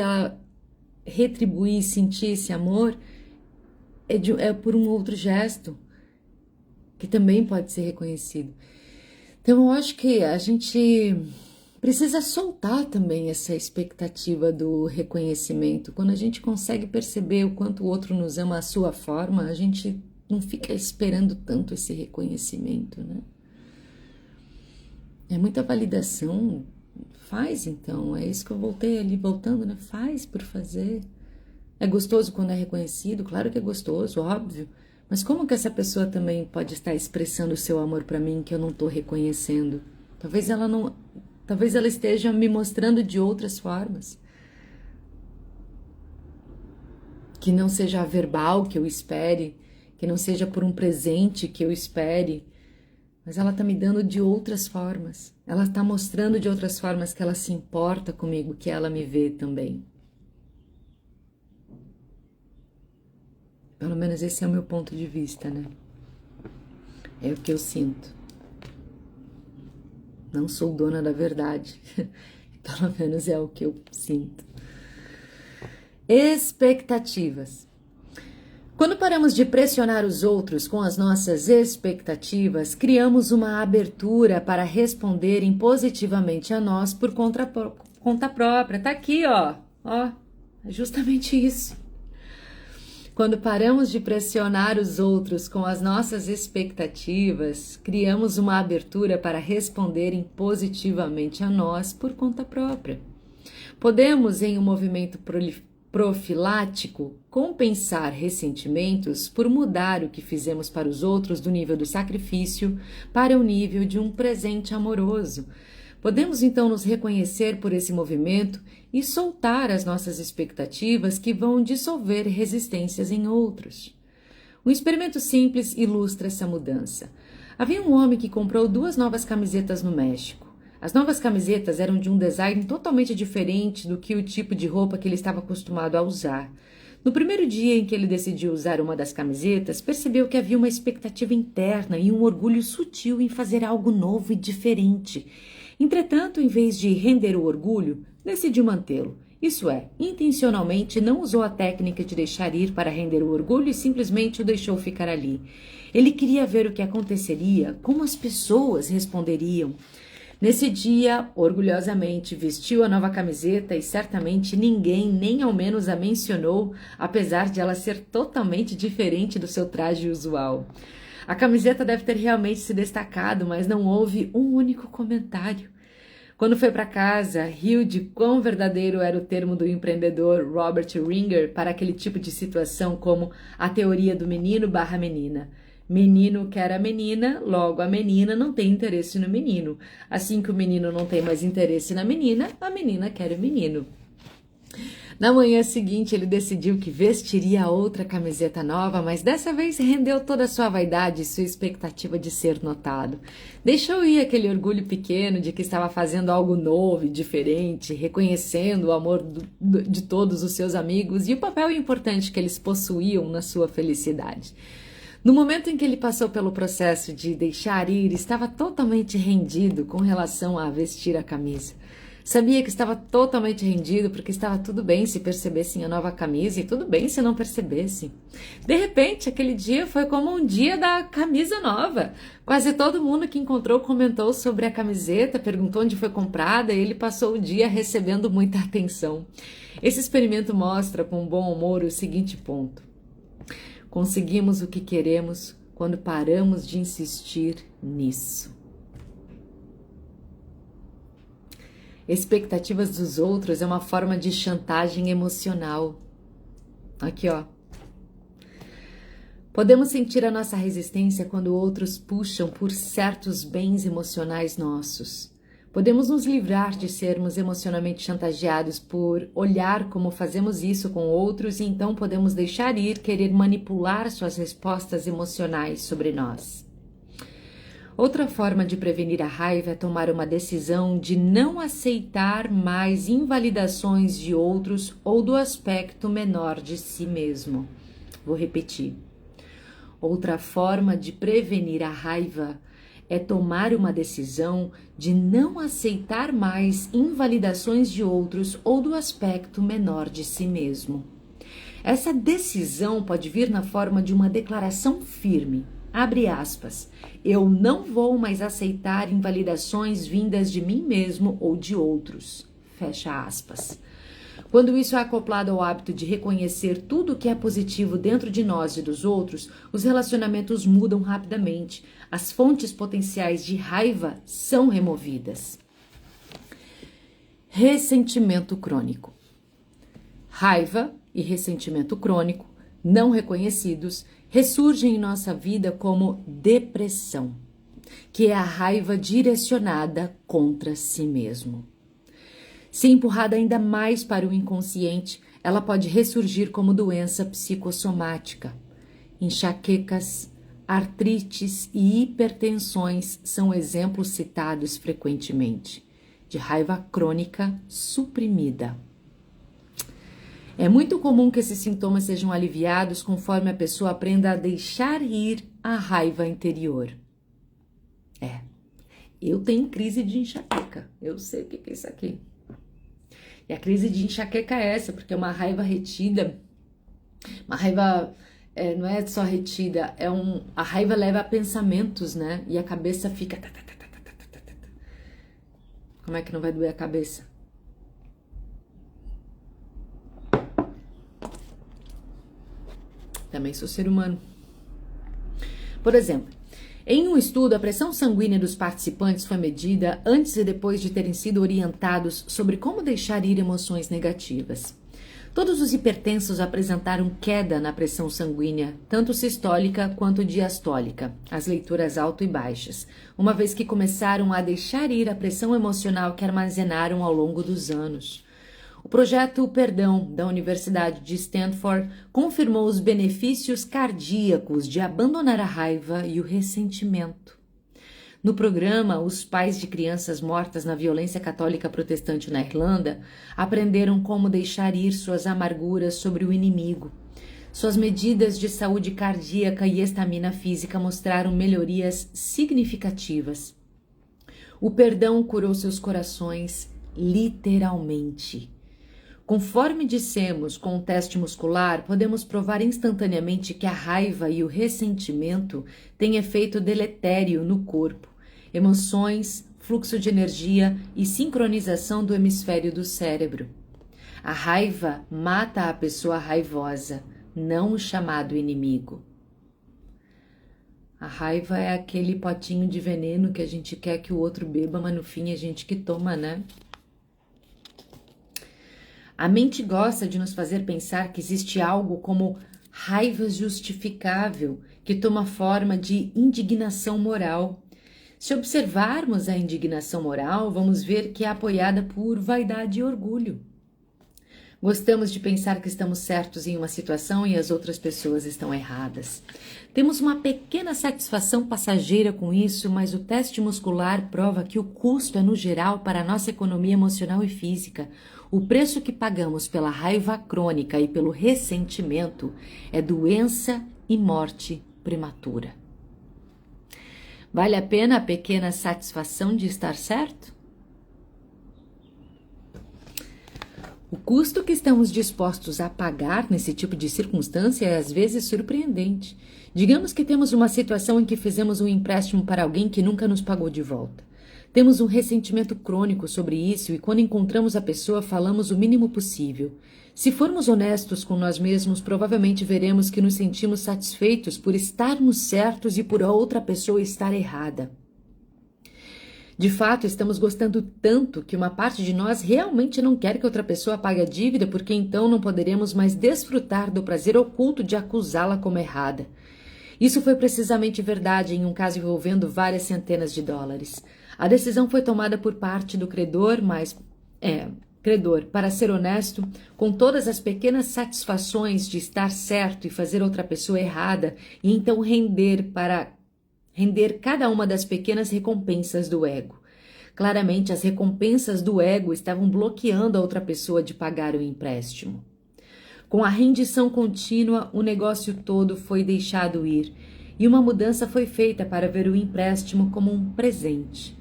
retribuir, sentir esse amor é por um outro gesto, que também pode ser reconhecido. Então eu acho que a gente precisa soltar também essa expectativa do reconhecimento. Quando a gente consegue perceber o quanto o outro nos ama à sua forma, a gente não fica esperando tanto esse reconhecimento, né? É muita validação. Faz então, é isso que eu voltei ali voltando, né? Faz por fazer. É gostoso quando é reconhecido? Claro que é gostoso, óbvio. Mas como que essa pessoa também pode estar expressando o seu amor para mim que eu não estou reconhecendo? Talvez ela esteja me mostrando de outras formas. Que não seja verbal que eu espere, que não seja por um presente que eu espere, mas ela está me dando de outras formas. Ela está mostrando de outras formas que ela se importa comigo, que ela me vê também. Pelo menos esse é o meu ponto de vista, né? É o que eu sinto. Não sou dona da verdade. Pelo menos é o que eu sinto. Expectativas. Quando paramos de pressionar os outros com as nossas expectativas, criamos uma abertura para responderem positivamente a nós por conta própria. Tá aqui, ó. É justamente isso. Quando paramos de pressionar os outros com as nossas expectativas, criamos uma abertura para responderem positivamente a nós por conta própria. Podemos, em um movimento profilático, compensar ressentimentos por mudar o que fizemos para os outros do nível do sacrifício para o nível de um presente amoroso. Podemos então nos reconhecer por esse movimento e soltar as nossas expectativas que vão dissolver resistências em outros. Um experimento simples ilustra essa mudança. Havia um homem que comprou 2 novas camisetas no México. As novas camisetas eram de um design totalmente diferente do que o tipo de roupa que ele estava acostumado a usar. No primeiro dia em que ele decidiu usar uma das camisetas, percebeu que havia uma expectativa interna e um orgulho sutil em fazer algo novo e diferente. Entretanto, em vez de render o orgulho, decidiu mantê-lo. Isso é, intencionalmente não usou a técnica de deixar ir para render o orgulho e simplesmente o deixou ficar ali. Ele queria ver o que aconteceria, como as pessoas responderiam. Nesse dia, orgulhosamente, vestiu a nova camiseta e certamente ninguém nem ao menos a mencionou, apesar de ela ser totalmente diferente do seu traje usual. A camiseta deve ter realmente se destacado, mas não houve um único comentário. Quando foi para casa, riu de quão verdadeiro era o termo do empreendedor Robert Ringer para aquele tipo de situação, como a teoria do menino/menina. Menino quer a menina, logo a menina não tem interesse no menino. Assim que o menino não tem mais interesse na menina, a menina quer o menino. Na manhã seguinte, ele decidiu que vestiria outra camiseta nova, mas dessa vez rendeu toda a sua vaidade e sua expectativa de ser notado. Deixou ir aquele orgulho pequeno de que estava fazendo algo novo e diferente, reconhecendo o amor de todos os seus amigos e o papel importante que eles possuíam na sua felicidade. No momento em que ele passou pelo processo de deixar ir, estava totalmente rendido com relação a vestir a camisa. Sabia que estava totalmente rendido porque estava tudo bem se percebessem a nova camisa e tudo bem se não percebessem. De repente, aquele dia foi como um dia da camisa nova. Quase todo mundo que encontrou comentou sobre a camiseta, perguntou onde foi comprada e ele passou o dia recebendo muita atenção. Esse experimento mostra com bom humor o seguinte ponto. Conseguimos o que queremos quando paramos de insistir nisso. Expectativas dos outros é uma forma de chantagem emocional. Aqui, ó. Podemos sentir a nossa resistência quando outros puxam por certos bens emocionais nossos. Podemos nos livrar de sermos emocionalmente chantageados por olhar como fazemos isso com outros e então podemos deixar ir, querer manipular suas respostas emocionais sobre nós. Outra forma de prevenir a raiva é tomar uma decisão de não aceitar mais invalidações de outros ou do aspecto menor de si mesmo. Vou repetir. Outra forma de prevenir a raiva é tomar uma decisão de não aceitar mais invalidações de outros ou do aspecto menor de si mesmo. Essa decisão pode vir na forma de uma declaração firme. Abre aspas. Eu não vou mais aceitar invalidações vindas de mim mesmo ou de outros. Fecha aspas. Quando isso é acoplado ao hábito de reconhecer tudo o que é positivo dentro de nós e dos outros, os relacionamentos mudam rapidamente. As fontes potenciais de raiva são removidas. Ressentimento crônico. Raiva e ressentimento crônico, não reconhecidos, ressurgem em nossa vida como depressão, que é a raiva direcionada contra si mesmo. Se empurrada ainda mais para o inconsciente, ela pode ressurgir como doença psicossomática. Enxaquecas, artrites e hipertensões são exemplos citados frequentemente de raiva crônica suprimida. É muito comum que esses sintomas sejam aliviados conforme a pessoa aprenda a deixar ir a raiva interior. Eu tenho crise de enxaqueca, eu sei o que é isso aqui. E a crise de enxaqueca é essa, porque é uma raiva retida, uma raiva não é só retida, a raiva leva a pensamentos, né? E a cabeça fica... Como é que não vai doer a cabeça? Também sou ser humano. Por exemplo, em um estudo, a pressão sanguínea dos participantes foi medida antes e depois de terem sido orientados sobre como deixar ir emoções negativas. Todos os hipertensos apresentaram queda na pressão sanguínea, tanto sistólica quanto diastólica, as leituras alto e baixas, uma vez que começaram a deixar ir a pressão emocional que armazenaram ao longo dos anos. O projeto Perdão, da Universidade de Stanford, confirmou os benefícios cardíacos de abandonar a raiva e o ressentimento. No programa, os pais de crianças mortas na violência católica protestante na Irlanda aprenderam como deixar ir suas amarguras sobre o inimigo. Suas medidas de saúde cardíaca e estamina física mostraram melhorias significativas. O perdão curou seus corações, literalmente. Conforme dissemos com o teste muscular, podemos provar instantaneamente que a raiva e o ressentimento têm efeito deletério no corpo, emoções, fluxo de energia e sincronização do hemisfério do cérebro. A raiva mata a pessoa raivosa, não o chamado inimigo. A raiva é aquele potinho de veneno que a gente quer que o outro beba, mas no fim a gente que toma, né? A mente gosta de nos fazer pensar que existe algo como raiva justificável, que toma forma de indignação moral. Se observarmos a indignação moral, vamos ver que é apoiada por vaidade e orgulho. Gostamos de pensar que estamos certos em uma situação e as outras pessoas estão erradas. Temos uma pequena satisfação passageira com isso, mas o teste muscular prova que o custo é, no geral, para a nossa economia emocional e física. O preço que pagamos pela raiva crônica e pelo ressentimento é doença e morte prematura. Vale a pena a pequena satisfação de estar certo? O custo que estamos dispostos a pagar nesse tipo de circunstância é às vezes surpreendente. Digamos que temos uma situação em que fizemos um empréstimo para alguém que nunca nos pagou de volta. Temos um ressentimento crônico sobre isso e quando encontramos a pessoa falamos o mínimo possível. Se formos honestos com nós mesmos, provavelmente veremos que nos sentimos satisfeitos por estarmos certos e por a outra pessoa estar errada. De fato, estamos gostando tanto que uma parte de nós realmente não quer que outra pessoa pague a dívida porque então não poderemos mais desfrutar do prazer oculto de acusá-la como errada. Isso foi precisamente verdade em um caso envolvendo várias centenas de dólares. A decisão foi tomada por parte do credor, credor, para ser honesto, com todas as pequenas satisfações de estar certo e fazer outra pessoa errada, e então render cada uma das pequenas recompensas do ego. Claramente, as recompensas do ego estavam bloqueando a outra pessoa de pagar o empréstimo. Com a rendição contínua, o negócio todo foi deixado ir, e uma mudança foi feita para ver o empréstimo como um presente.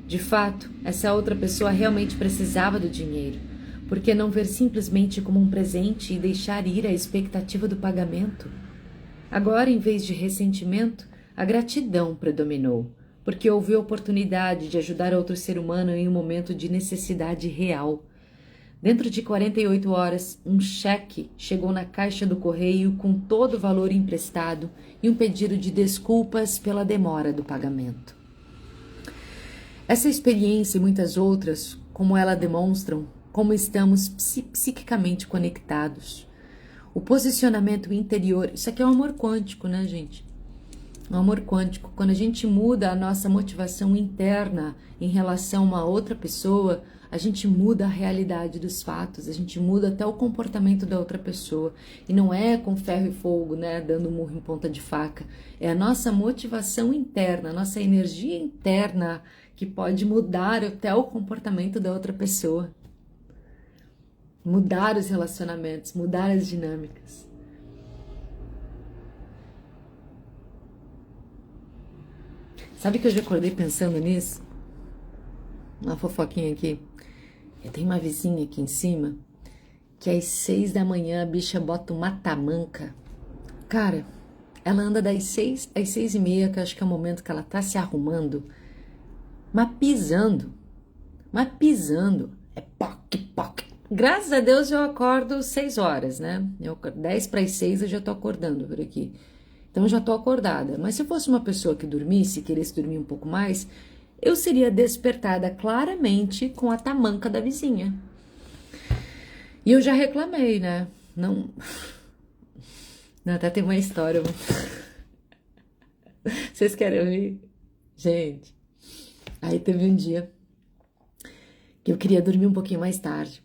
De fato, essa outra pessoa realmente precisava do dinheiro. Por que não ver simplesmente como um presente e deixar ir a expectativa do pagamento? Agora, em vez de ressentimento, a gratidão predominou, porque houve a oportunidade de ajudar outro ser humano em um momento de necessidade real. Dentro de 48 horas, um cheque chegou na caixa do correio com todo o valor emprestado e um pedido de desculpas pela demora do pagamento. Essa experiência e muitas outras, como ela demonstram como estamos psiquicamente conectados. O posicionamento interior, isso aqui é um amor quântico, né, gente? Um amor quântico. Quando a gente muda a nossa motivação interna em relação a outra pessoa, a gente muda a realidade dos fatos, a gente muda até o comportamento da outra pessoa. E não é com ferro e fogo, né, dando murro em ponta de faca. É a nossa motivação interna, a nossa energia interna que pode mudar até o comportamento da outra pessoa. Mudar os relacionamentos, mudar as dinâmicas. Sabe que eu já acordei pensando nisso? Uma fofoquinha aqui. Eu tenho uma vizinha aqui em cima que às 6 da manhã a bicha bota uma tamanca. Cara, ela anda das 6 às 6:30, que eu acho que é o momento que ela tá se arrumando, mas pisando. É poc, poc. Graças a Deus eu acordo 6 horas, né? 10 para as 6 eu já tô acordando por aqui. Então eu já tô acordada. Mas se eu fosse uma pessoa que dormisse, queresse dormir um pouco mais, eu seria despertada claramente com a tamanca da vizinha. E eu já reclamei, né? Não, até tem uma história. Vocês querem ouvir? Gente, aí teve um dia que eu queria dormir um pouquinho mais tarde.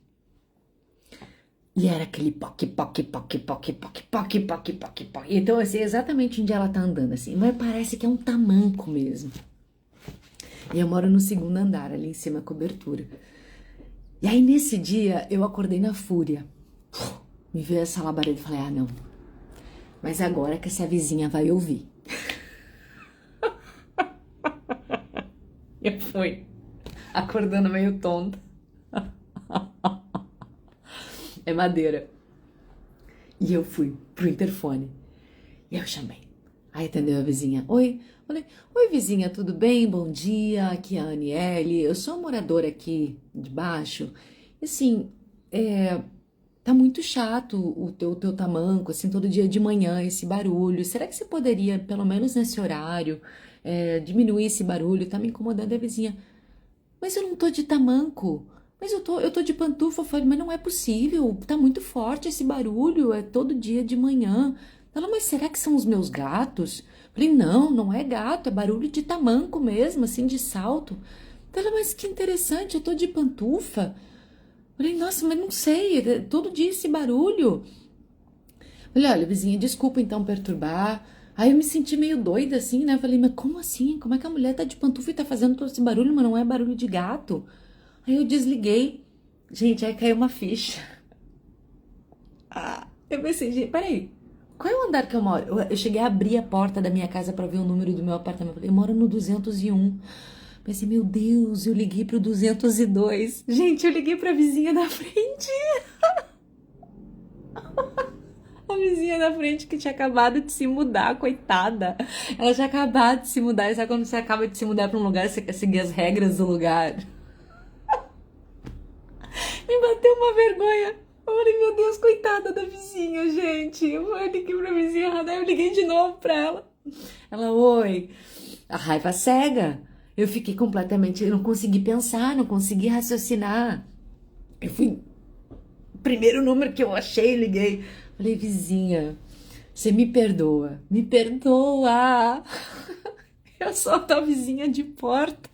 E era aquele poc, poc, poc, poc, poc, poc, poc, poc, poc. Então eu sei exatamente onde ela tá andando, assim. Mas parece que é um tamanco mesmo. E eu moro no 2º andar, ali em cima, cobertura. E aí, nesse dia, eu acordei na fúria. Me veio essa labareda e falei, ah, não. Mas agora que essa vizinha vai ouvir. Eu fui acordando meio tonta. É madeira. E eu fui pro interfone. E eu chamei. Aí atendeu a vizinha. Oi. Falei, oi vizinha, tudo bem? Bom dia, aqui é a Aniele. Eu sou moradora aqui de baixo. E assim, tá muito chato o teu tamanco, assim, todo dia de manhã, esse barulho. Será que você poderia, pelo menos nesse horário, diminuir esse barulho? Tá me incomodando a vizinha. Mas eu não tô de tamanco. Mas eu tô de pantufa. Eu falei, mas não é possível. Tá muito forte esse barulho. É todo dia de manhã. Ela, mas será que são os meus gatos? Eu falei, não é gato. É barulho de tamanco mesmo, assim, de salto. Ela, mas que interessante. Eu tô de pantufa. Eu falei, nossa, mas não sei. É todo dia esse barulho. Eu falei, olha, vizinha, desculpa então perturbar. Aí eu me senti meio doida, assim, né? Eu falei, mas como assim? Como é que a mulher tá de pantufa e tá fazendo todo esse barulho, mas não é barulho de gato? Aí eu desliguei. Gente, aí caiu uma ficha. Eu pensei, gente, peraí. Qual é o andar que eu moro? Eu cheguei a abrir a porta da minha casa pra ver o número do meu apartamento. Eu moro no 201. Pensei, meu Deus, eu liguei pro 202. Gente, eu liguei pra vizinha da frente. A vizinha da frente que tinha acabado de se mudar, coitada. Ela tinha acabado de se mudar. E sabe quando você acaba de se mudar pra um lugar, você quer seguir as regras do lugar? Me bateu uma vergonha. Eu falei, meu Deus, coitada da vizinha, gente. Eu liguei pra vizinha errada, eu liguei de novo pra ela. Ela, oi. A raiva cega. Eu fiquei completamente, eu não consegui pensar, não consegui raciocinar. Eu fui, primeiro número que eu achei, liguei. Falei, vizinha, Você me perdoa, me perdoa. Eu sou a tua vizinha de porta.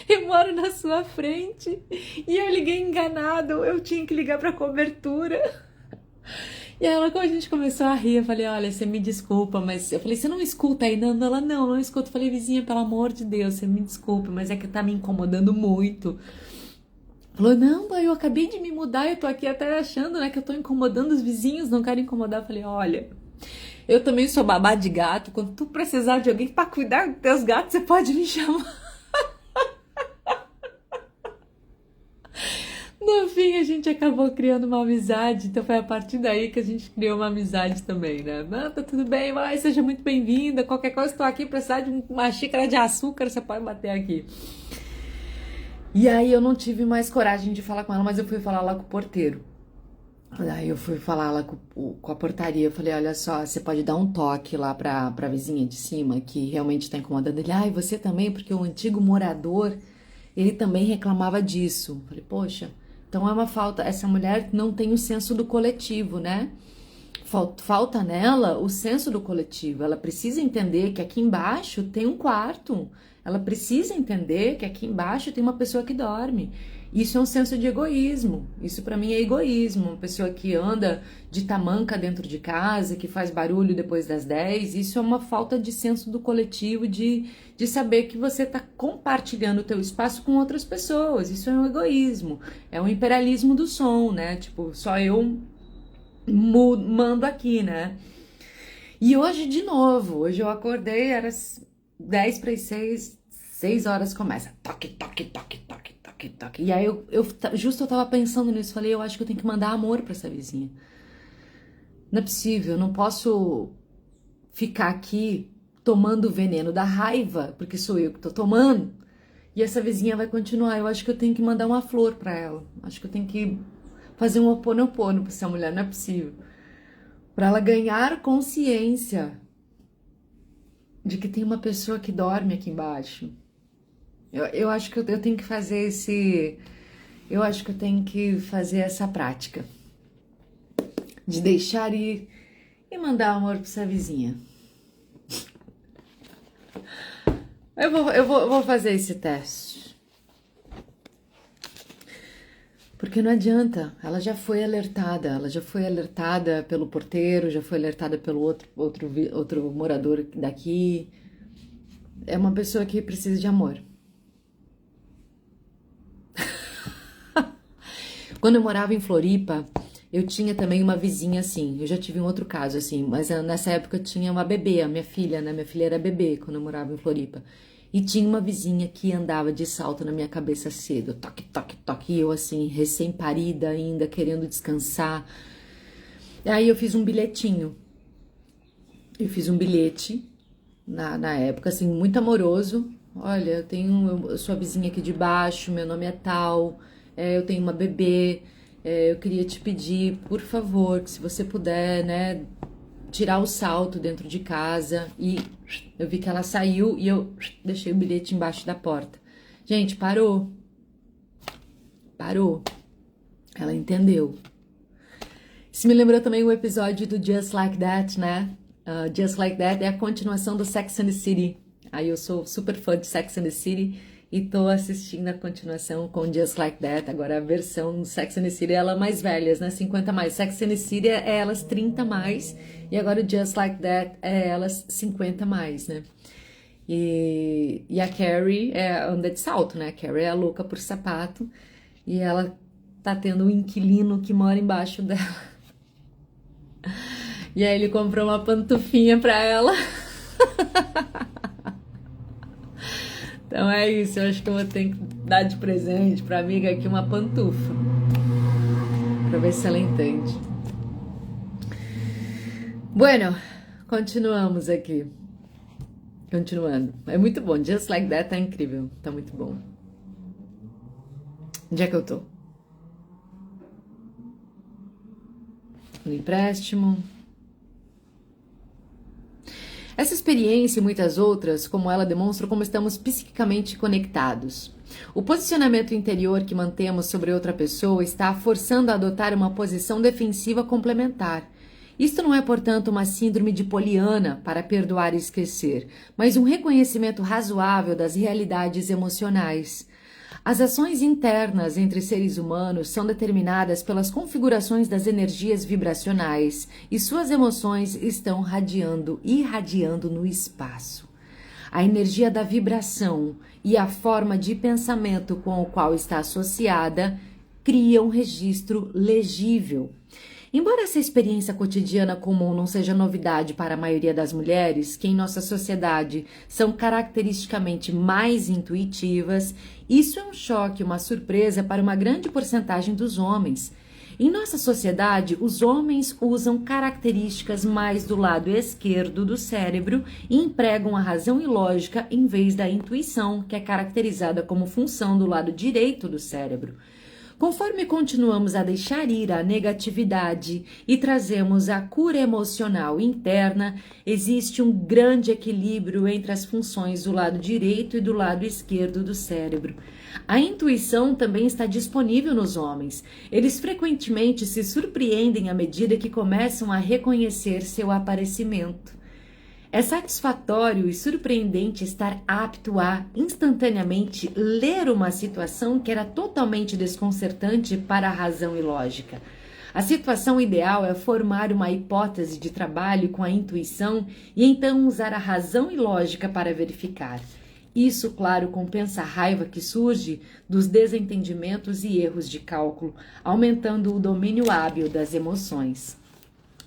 Eu moro na sua frente e eu liguei enganado. Eu tinha que ligar pra cobertura. E aí, quando a gente começou a rir, eu falei: olha, você me desculpa, mas eu falei: você não escuta aí? Não, ela não escuta. Eu falei: vizinha, pelo amor de Deus, você me desculpa, mas é que tá me incomodando muito. Falou: não, mãe, eu acabei de me mudar, eu tô aqui até achando, né, que eu tô incomodando os vizinhos, não quero incomodar. Eu falei: olha, eu também sou babá de gato, quando tu precisar de alguém pra cuidar dos teus gatos, você pode me chamar. No fim, a gente acabou criando uma amizade, então foi a partir daí que a gente criou uma amizade também, né? Não, tá tudo bem, mãe, seja muito bem-vinda, qualquer coisa, estou aqui, precisar de uma xícara de açúcar, você pode bater aqui. E aí eu não tive mais coragem de falar com ela, mas eu fui falar lá com o porteiro. Aí eu fui falar lá com a portaria, eu falei: olha só, você pode dar um toque lá pra vizinha de cima, que realmente tá incomodando ele. Ah, e você também, porque o antigo morador, ele também reclamava disso. Eu falei: poxa, então é uma falta, essa mulher não tem o senso do coletivo, né? Falta nela o senso do coletivo. Ela precisa entender que aqui embaixo tem um quarto. Ela precisa entender que aqui embaixo tem uma pessoa que dorme. Isso é um senso de egoísmo. Isso pra mim é egoísmo. Uma pessoa que anda de tamanca dentro de casa, que faz barulho depois das 10, isso é uma falta de senso do coletivo, de saber que você tá compartilhando o teu espaço com outras pessoas. Isso é um egoísmo. É um imperialismo do som, né? Tipo, só eu mando aqui, né? E hoje, de novo, hoje eu acordei, era 10 para as 6, 6 horas começa. Toque, toque, toque, toque, toque, toque. E aí justo eu tava pensando nisso, falei: eu acho que eu tenho que mandar amor pra essa vizinha. Não é possível, eu não posso ficar aqui tomando o veneno da raiva, porque sou eu que tô tomando, e essa vizinha vai continuar. Eu acho que eu tenho que mandar uma flor pra ela. Acho que eu tenho que fazer um oponopono pra essa mulher, não é possível. Pra ela ganhar consciência de que tem uma pessoa que dorme aqui embaixo. Eu acho que eu tenho que fazer esse... Eu acho que eu tenho que fazer essa prática de deixar ir e mandar amor pra essa vizinha. Eu vou fazer esse teste. Porque não adianta, ela já foi alertada pelo porteiro, já foi alertada pelo outro morador daqui. É uma pessoa que precisa de amor. Quando eu morava em Floripa, eu tinha também uma vizinha assim. Eu já tive um outro caso assim, mas nessa época eu tinha uma bebê, a minha filha, né? Minha filha era bebê quando eu morava em Floripa. E tinha uma vizinha que andava de salto na minha cabeça cedo. Toque, toque, toque. E eu assim, recém-parida ainda, querendo descansar. Aí eu fiz um bilhetinho. Eu fiz um bilhete na época, assim, muito amoroso. Olha, eu sou a vizinha aqui de baixo, meu nome é tal, eu tenho uma bebê, eu queria te pedir, por favor, que se você puder, né, tirar o salto dentro de casa. E eu vi que ela saiu e eu deixei o bilhete embaixo da porta. Gente, parou. Ela entendeu. Isso me lembrou também o episódio do Just Like That, né? Just Like That é a continuação do Sex and the City. Aí eu sou super fã de Sex and the City e tô assistindo a continuação com Just Like That. Agora a versão do Sex and the City é ela mais velhas, né? 50 mais. Sex and the City é elas 30 mais. E agora o Just Like That é elas 50 mais, né? E a Carrie anda de salto, né? A Carrie é a louca por sapato. E ela tá tendo um inquilino que mora embaixo dela. E aí ele comprou uma pantufinha pra ela. Então é isso, eu acho que eu vou ter que dar de presente pra amiga aqui uma pantufa. Pra ver se ela entende. Bueno, continuamos aqui. Continuando. É muito bom, Just Like That tá incrível, tá muito bom. Onde é que eu tô? No empréstimo. Essa experiência e muitas outras, como ela, demonstram como estamos psiquicamente conectados. O posicionamento interior que mantemos sobre outra pessoa está a forçando a adotar uma posição defensiva complementar. Isto não é, portanto, uma síndrome de Poliana para perdoar e esquecer, mas um reconhecimento razoável das realidades emocionais. As ações internas entre seres humanos são determinadas pelas configurações das energias vibracionais e suas emoções estão irradiando no espaço. A energia da vibração e a forma de pensamento com o qual está associada cria um registro legível. Embora essa experiência cotidiana comum não seja novidade para a maioria das mulheres, que em nossa sociedade são caracteristicamente mais intuitivas, isso é um choque, uma surpresa para uma grande porcentagem dos homens. Em nossa sociedade, os homens usam características mais do lado esquerdo do cérebro e empregam a razão e lógica em vez da intuição, que é caracterizada como função do lado direito do cérebro. Conforme continuamos a deixar ir a negatividade e trazemos a cura emocional interna, existe um grande equilíbrio entre as funções do lado direito e do lado esquerdo do cérebro. A intuição também está disponível nos homens. Eles frequentemente se surpreendem à medida que começam a reconhecer seu aparecimento. É satisfatório e surpreendente estar apto a, instantaneamente, ler uma situação que era totalmente desconcertante para a razão e lógica. A situação ideal é formar uma hipótese de trabalho com a intuição e então usar a razão e lógica para verificar. Isso, claro, compensa a raiva que surge dos desentendimentos e erros de cálculo, aumentando o domínio hábil das emoções.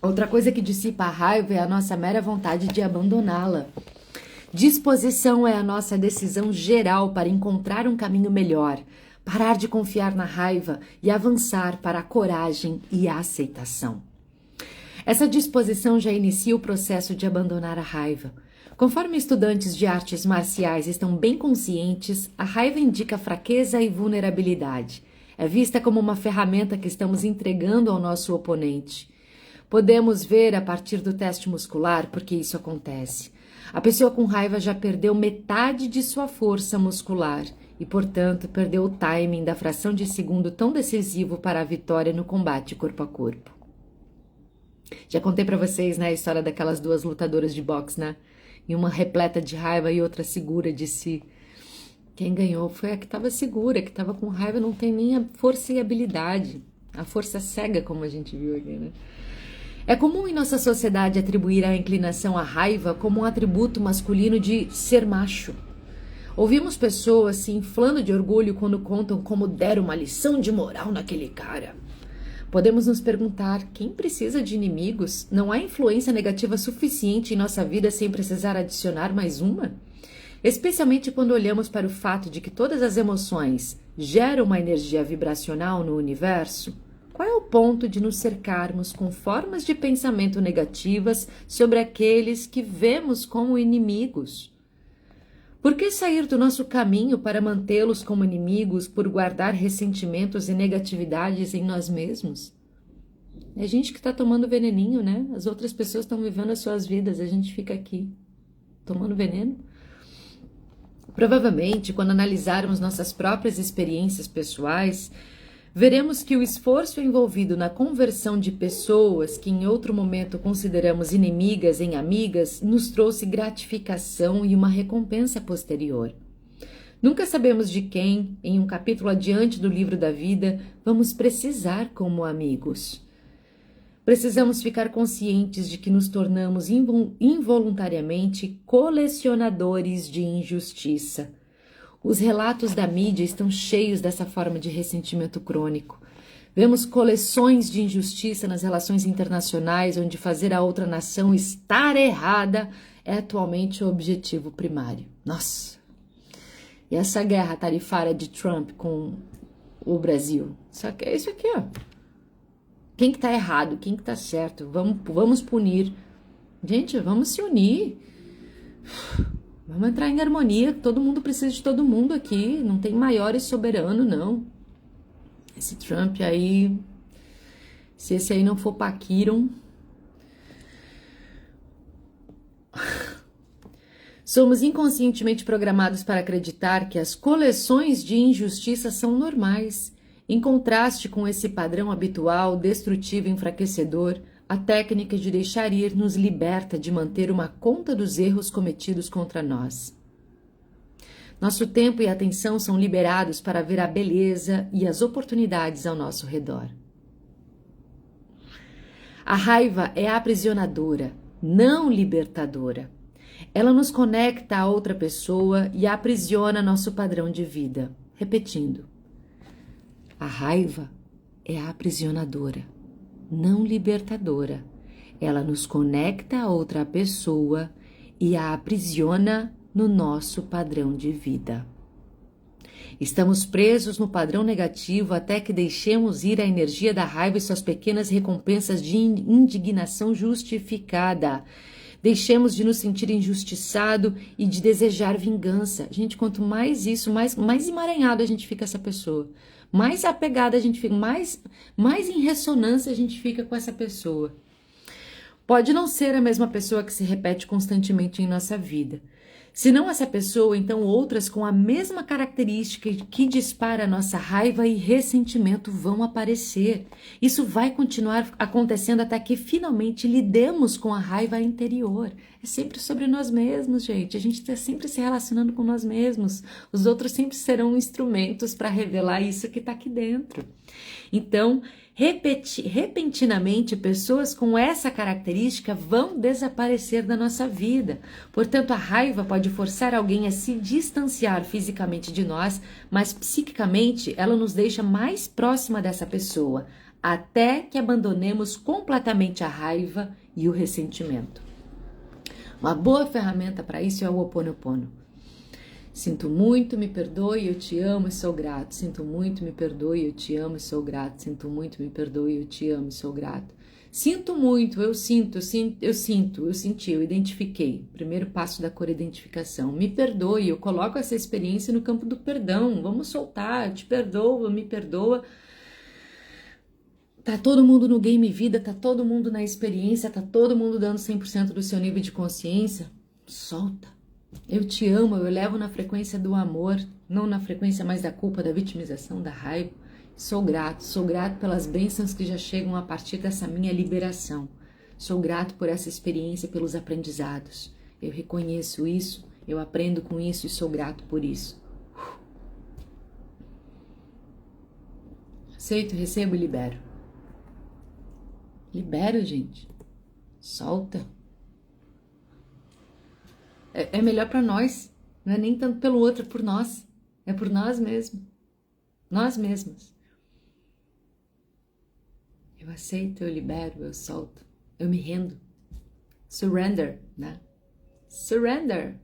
Outra coisa que dissipa a raiva é a nossa mera vontade de abandoná-la. Disposição é a nossa decisão geral para encontrar um caminho melhor, parar de confiar na raiva e avançar para a coragem e a aceitação. Essa disposição já inicia o processo de abandonar a raiva. Conforme estudantes de artes marciais estão bem conscientes, a raiva indica fraqueza e vulnerabilidade. É vista como uma ferramenta que estamos entregando ao nosso oponente. Podemos ver a partir do teste muscular porque isso acontece. A pessoa com raiva já perdeu metade de sua força muscular e, portanto, perdeu o timing da fração de segundo tão decisivo para a vitória no combate corpo a corpo. Já contei para vocês, né, a história daquelas duas lutadoras de boxe, né? E uma repleta de raiva e outra segura de si. Quem ganhou foi a que estava segura, que estava com raiva, não tem nem a força e habilidade. A força cega, como a gente viu aqui, né? É comum em nossa sociedade atribuir a inclinação à raiva como um atributo masculino de ser macho. Ouvimos pessoas se inflando de orgulho quando contam como deram uma lição de moral naquele cara. Podemos nos perguntar, quem precisa de inimigos? Não há influência negativa suficiente em nossa vida sem precisar adicionar mais uma? Especialmente quando olhamos para o fato de que todas as emoções geram uma energia vibracional no universo. Qual é o ponto de nos cercarmos com formas de pensamento negativas sobre aqueles que vemos como inimigos? Por que sair do nosso caminho para mantê-los como inimigos por guardar ressentimentos e negatividades em nós mesmos? É gente que está tomando veneninho, né? As outras pessoas estão vivendo as suas vidas, a gente fica aqui tomando veneno. Provavelmente, quando analisarmos nossas próprias experiências pessoais, veremos que o esforço envolvido na conversão de pessoas que em outro momento consideramos inimigas em amigas nos trouxe gratificação e uma recompensa posterior. Nunca sabemos de quem, em um capítulo adiante do livro da vida, vamos precisar como amigos. Precisamos ficar conscientes de que nos tornamos involuntariamente colecionadores de injustiça. Os relatos da mídia estão cheios dessa forma de ressentimento crônico. Vemos coleções de injustiça nas relações internacionais, onde fazer a outra nação estar errada é atualmente o objetivo primário. Nossa! E essa guerra tarifária de Trump com o Brasil? Só que é isso aqui, ó. Quem que tá errado? Quem que tá certo? Vamos punir. Gente, vamos se unir. Vamos entrar em harmonia, todo mundo precisa de todo mundo aqui, não tem maior e soberano, não. Esse Trump aí, se esse aí não for Paquiron... Somos inconscientemente programados para acreditar que as coleções de injustiça são normais. Em contraste com esse padrão habitual, destrutivo e enfraquecedor, A técnica de deixar ir nos liberta de manter uma conta dos erros cometidos contra nós. Nosso tempo e atenção são liberados para ver a beleza e as oportunidades ao nosso redor. A raiva é aprisionadora, não libertadora. Ela nos conecta a outra pessoa e aprisiona nosso padrão de vida. Repetindo, a raiva é aprisionadora, não libertadora. Ela nos conecta a outra pessoa e a aprisiona no nosso padrão de vida. Estamos presos no padrão negativo até que deixemos ir a energia da raiva e suas pequenas recompensas de indignação justificada. Deixemos de nos sentir injustiçado e de desejar vingança. Gente, quanto mais isso, mais emaranhado a gente fica essa pessoa. Mais apegada a gente fica, mais em ressonância a gente fica com essa pessoa. Pode não ser a mesma pessoa que se repete constantemente em nossa vida. Se não essa pessoa, então outras com a mesma característica que dispara a nossa raiva e ressentimento vão aparecer. Isso vai continuar acontecendo até que finalmente lidemos com a raiva interior. É sempre sobre nós mesmos, gente. A gente está sempre se relacionando com nós mesmos. Os outros sempre serão instrumentos para revelar isso que está aqui dentro. Então, repentinamente, pessoas com essa característica vão desaparecer da nossa vida. Portanto, a raiva pode forçar alguém a se distanciar fisicamente de nós, mas psiquicamente ela nos deixa mais próxima dessa pessoa, até que abandonemos completamente a raiva e o ressentimento. Uma boa ferramenta para isso é o Ho Oponopono. Sinto muito, me perdoe, eu te amo e sou grato. Sinto muito, me perdoe, eu te amo e sou grato. Sinto muito, me perdoe, eu te amo e sou grato. Sinto muito, eu senti, eu identifiquei. Primeiro passo da cor identificação. Me perdoe, eu coloco essa experiência no campo do perdão. Vamos soltar, eu te perdoo, me perdoa. Tá todo mundo no game vida, tá todo mundo na experiência, tá todo mundo dando 100% do seu nível de consciência. Solta. Eu te amo, eu levo na frequência do amor, não na frequência mais da culpa, da vitimização, da raiva. Sou grato pelas bênçãos que já chegam a partir dessa minha liberação. Sou grato por essa experiência, pelos aprendizados. Eu reconheço isso, eu aprendo com isso e sou grato por isso. Aceito, recebo e libero. Libero, gente. Solta. É melhor para nós, não é nem tanto pelo outro, é por nós. É por nós mesmos. Nós mesmos. Eu aceito, eu libero, eu solto. Eu me rendo. Surrender, né? Surrender.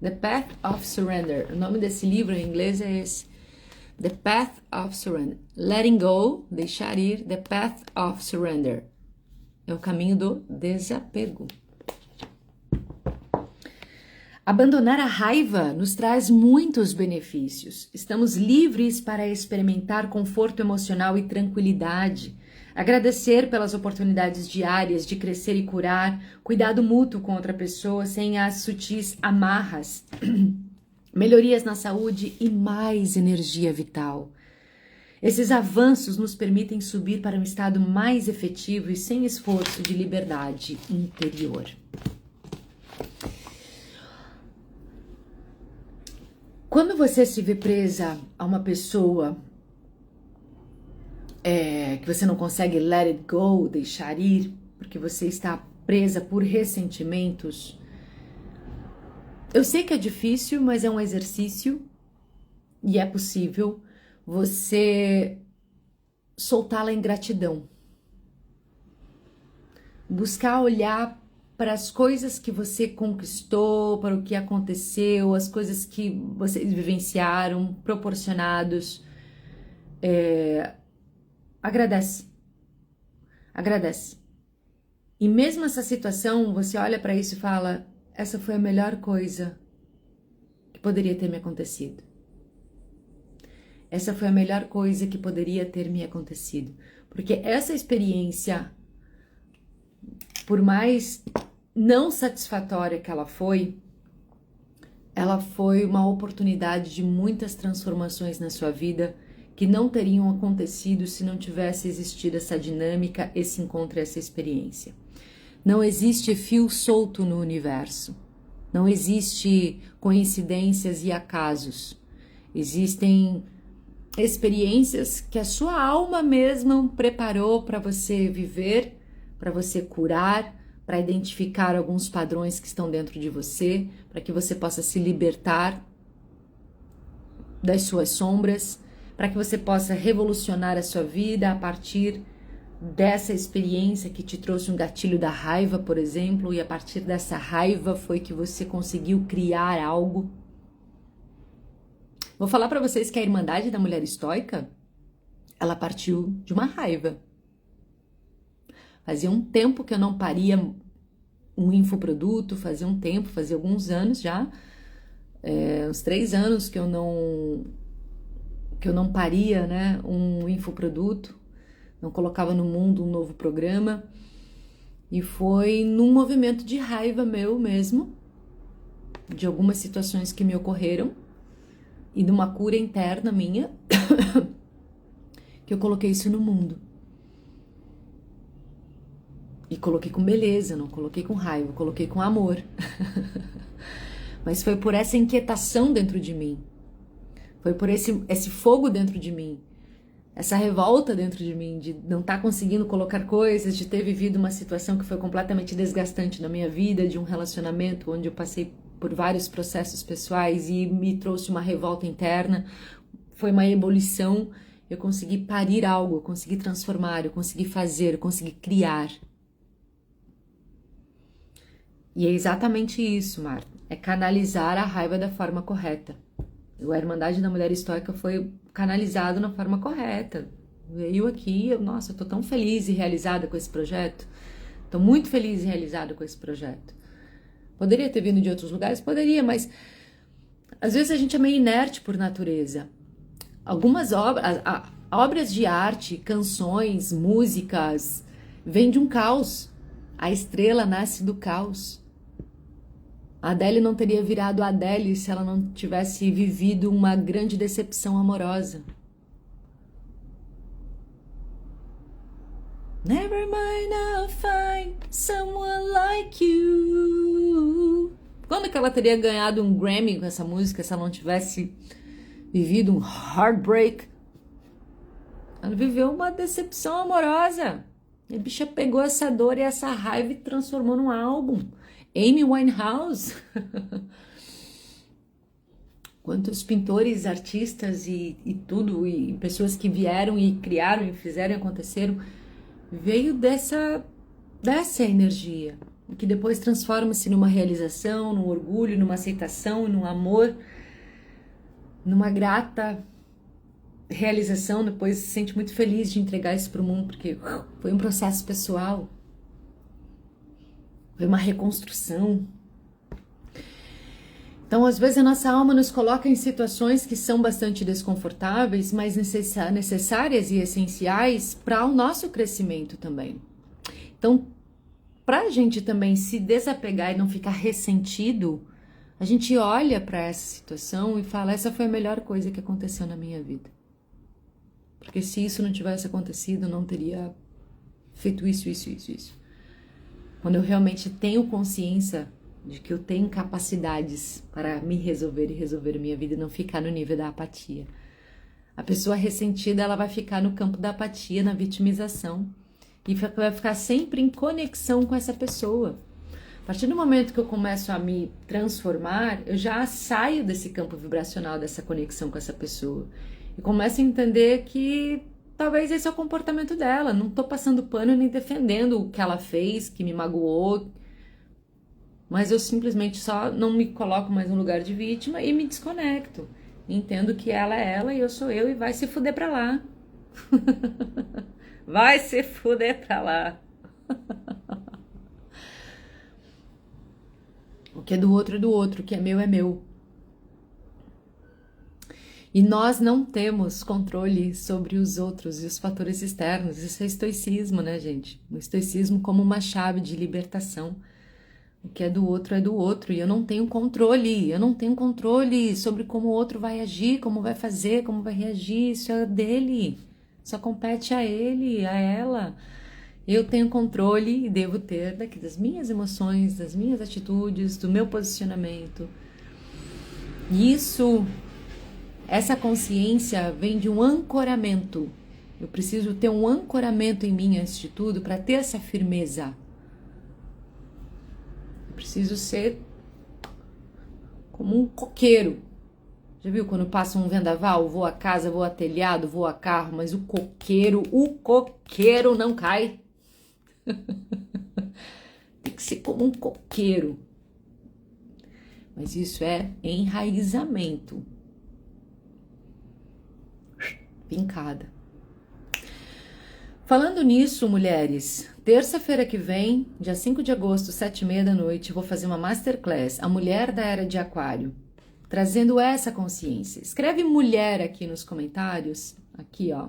The Path of Surrender. O nome desse livro em inglês é esse. The Path of Surrender. Letting go, deixar ir. The Path of Surrender. É o caminho do desapego. Abandonar a raiva nos traz muitos benefícios. Estamos livres para experimentar conforto emocional e tranquilidade, agradecer pelas oportunidades diárias de crescer e curar, cuidado mútuo com outra pessoa sem as sutis amarras, melhorias na saúde e mais energia vital. Esses avanços nos permitem subir para um estado mais efetivo e sem esforço de liberdade interior. Quando você se vê presa a uma pessoa que você não consegue let it go, deixar ir, porque você está presa por ressentimentos, eu sei que é difícil, mas é um exercício e é possível você soltá-la em gratidão. Buscar olhar para as coisas que você conquistou, para o que aconteceu, as coisas que vocês vivenciaram, proporcionados. Agradece. Agradece. E mesmo essa situação, você olha para isso e fala, essa foi a melhor coisa que poderia ter me acontecido. Essa foi a melhor coisa que poderia ter me acontecido. Porque essa experiência, por mais não satisfatória que ela foi uma oportunidade de muitas transformações na sua vida que não teriam acontecido se não tivesse existido essa dinâmica, esse encontro e essa experiência. Não existe fio solto no universo. Não existe coincidências e acasos. Existem experiências que a sua alma mesma preparou para você viver, para você curar, para identificar alguns padrões que estão dentro de você, para que você possa se libertar das suas sombras, para que você possa revolucionar a sua vida a partir dessa experiência que te trouxe um gatilho da raiva, por exemplo, e a partir dessa raiva foi que você conseguiu criar algo. Vou falar para vocês que a Irmandade da Mulher Estoica, ela partiu de uma raiva. Fazia um tempo que eu não paria um infoproduto, fazia alguns anos já, uns 3 anos que eu não paria, né, um infoproduto, não colocava no mundo um novo programa, e foi num movimento de raiva meu mesmo, de algumas situações que me ocorreram, e de uma cura interna minha, que eu coloquei isso no mundo. E coloquei com beleza, não coloquei com raiva, coloquei com amor. Mas foi por essa inquietação dentro de mim, foi por esse fogo dentro de mim, essa revolta dentro de mim, de não estar conseguindo colocar coisas, de ter vivido uma situação que foi completamente desgastante na minha vida, de um relacionamento onde eu passei por vários processos pessoais e me trouxe uma revolta interna, foi uma ebulição, eu consegui parir algo, eu consegui transformar, eu consegui fazer, eu consegui criar. E é exatamente isso, Marta, é canalizar a raiva da forma correta. A Irmandade da Mulher Estoica foi canalizado na forma correta. Veio aqui, eu tô tão feliz e realizada com esse projeto, tô muito feliz e realizada com esse projeto. Poderia ter vindo de outros lugares? Poderia, mas às vezes a gente é meio inerte por natureza. Algumas obras de arte, canções, músicas, vêm de um caos. A estrela nasce do caos. A Adele não teria virado Adele se ela não tivesse vivido uma grande decepção amorosa. Never mind, I'll find someone like you. Quando que ela teria ganhado um Grammy com essa música se ela não tivesse vivido um heartbreak? Ela viveu uma decepção amorosa. E a bicha pegou essa dor e essa raiva e transformou num álbum. Amy Winehouse. Quantos pintores, artistas e tudo, e pessoas que vieram e criaram e fizeram e aconteceram, veio dessa energia, que depois transforma-se numa realização, num orgulho, numa aceitação, num amor, numa grata realização. Depois se sente muito feliz de entregar isso para o mundo, porque foi um processo pessoal, foi uma reconstrução. Então, às vezes, a nossa alma nos coloca em situações que são bastante desconfortáveis, mas necessárias e essenciais para o nosso crescimento também. Então, para a gente também se desapegar e não ficar ressentido, a gente olha para essa situação e fala: essa foi a melhor coisa que aconteceu na minha vida. Porque se isso não tivesse acontecido, eu não teria feito isso. Quando eu realmente tenho consciência de que eu tenho capacidades para me resolver e resolver minha vida e não ficar no nível da apatia. A pessoa ressentida, ela vai ficar no campo da apatia, na vitimização, e vai ficar sempre em conexão com essa pessoa. A partir do momento que eu começo a me transformar, eu já saio desse campo vibracional, dessa conexão com essa pessoa, e começo a entender que talvez esse é o comportamento dela. Não tô passando pano nem defendendo o que ela fez, que me magoou, mas eu simplesmente só não me coloco mais no lugar de vítima e me desconecto. Entendo que ela é ela e eu sou eu, e vai se fuder pra lá. Vai se fuder pra lá. O que é do outro é do outro, o que é meu é meu. E nós não temos controle sobre os outros e os fatores externos. Isso é estoicismo, né, gente? O estoicismo como uma chave de libertação. O que é do outro, e eu não tenho controle sobre como o outro vai agir, como vai fazer, como vai reagir, isso é dele, só compete a ele, a ela. Eu tenho controle e devo ter daqui das minhas emoções, das minhas atitudes, do meu posicionamento. Isso, essa consciência vem de um ancoramento. Eu preciso ter um ancoramento em mim antes de tudo para ter essa firmeza. Eu preciso ser como um coqueiro. Já viu quando passa um vendaval, voa a casa, voa telhado, voa carro, mas o coqueiro não cai. Tem que ser como um coqueiro. Mas isso é enraizamento. Pincada. Falando nisso, mulheres, terça-feira que vem, dia 5 de agosto, 7h30 da noite, eu vou fazer uma masterclass, A Mulher da Era de Aquário, trazendo essa consciência. Escreve mulher aqui nos comentários, aqui ó.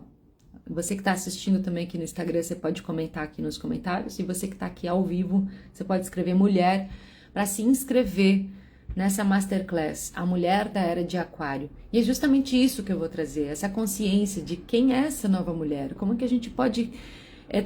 Você que está assistindo também aqui no Instagram, você pode comentar aqui nos comentários. E você que está aqui ao vivo, você pode escrever mulher para se inscrever nessa masterclass, A Mulher da Era de Aquário. E é justamente isso que eu vou trazer, essa consciência de quem é essa nova mulher, como que a gente pode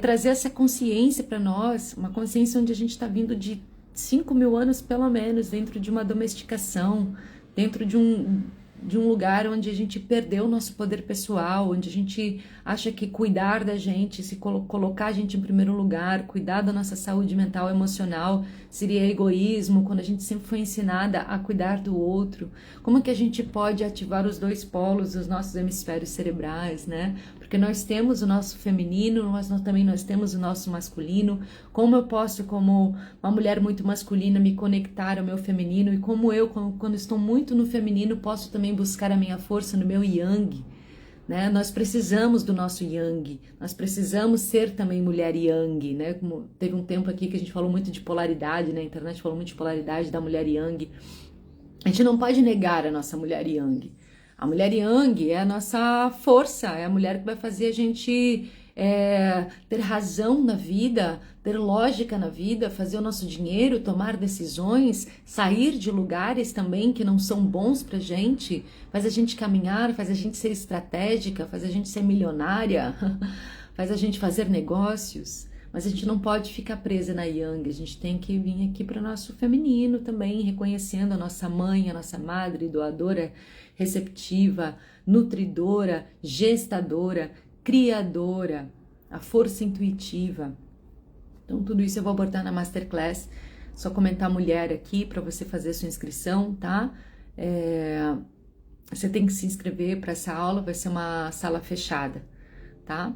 trazer essa consciência para nós, uma consciência onde a gente está vindo de 5.000 anos pelo menos, dentro de uma domesticação, dentro de um lugar onde a gente perdeu o nosso poder pessoal, onde a gente acha que cuidar da gente, se colocar a gente em primeiro lugar, cuidar da nossa saúde mental e emocional seria egoísmo, quando a gente sempre foi ensinada a cuidar do outro. Como que a gente pode ativar os dois polos dos nossos hemisférios cerebrais, né? Porque nós temos o nosso feminino, mas nós temos o nosso masculino. Como eu posso, como uma mulher muito masculina, me conectar ao meu feminino, e como eu, quando estou muito no feminino, posso também buscar a minha força no meu yang, né? Nós precisamos do nosso yang, nós precisamos ser também mulher yang, né? Como teve um tempo aqui que a gente falou muito de polaridade, né? A internet falou muito de polaridade da mulher yang. A gente não pode negar a nossa mulher yang. A mulher yang é a nossa força, é a mulher que vai fazer a gente ter razão na vida, ter lógica na vida, fazer o nosso dinheiro, tomar decisões, sair de lugares também que não são bons pra gente, faz a gente caminhar, faz a gente ser estratégica, faz a gente ser milionária, faz a gente fazer negócios. Mas a gente não pode ficar presa na yang, a gente tem que vir aqui para o nosso feminino também, reconhecendo a nossa mãe, a nossa madre, doadora, receptiva, nutridora, gestadora, criadora, a força intuitiva. Então tudo isso eu vou abordar na Masterclass, só comentar mulher aqui para você fazer sua inscrição, tá? Você tem que se inscrever para essa aula, vai ser uma sala fechada, tá?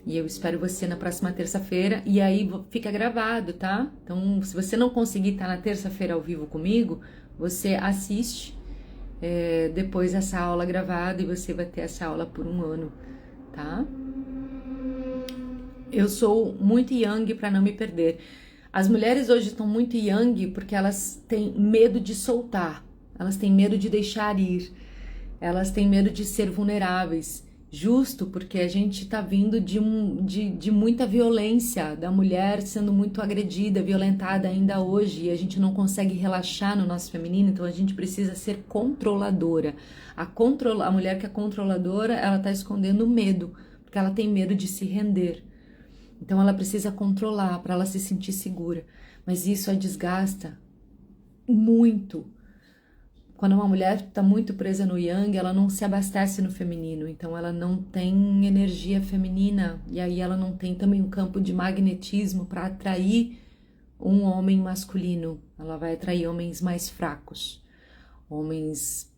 E eu espero você na próxima terça-feira, e aí fica gravado, tá? Então, se você não conseguir estar na terça-feira ao vivo comigo, você assiste depois essa aula gravada e você vai ter essa aula por 1 ano, tá? Eu sou muito yang para não me perder. As mulheres hoje estão muito yang porque elas têm medo de soltar, elas têm medo de deixar ir, elas têm medo de ser vulneráveis. Justo porque a gente está vindo de muita violência, da mulher sendo muito agredida, violentada ainda hoje, e a gente não consegue relaxar no nosso feminino, então a gente precisa ser controladora. A mulher que é controladora, ela está escondendo o medo, porque ela tem medo de se render. Então ela precisa controlar para ela se sentir segura, mas isso a desgasta muito. Quando uma mulher está muito presa no yang, ela não se abastece no feminino, então ela não tem energia feminina, e aí ela não tem também um campo de magnetismo para atrair um homem masculino. Ela vai atrair homens mais fracos, homens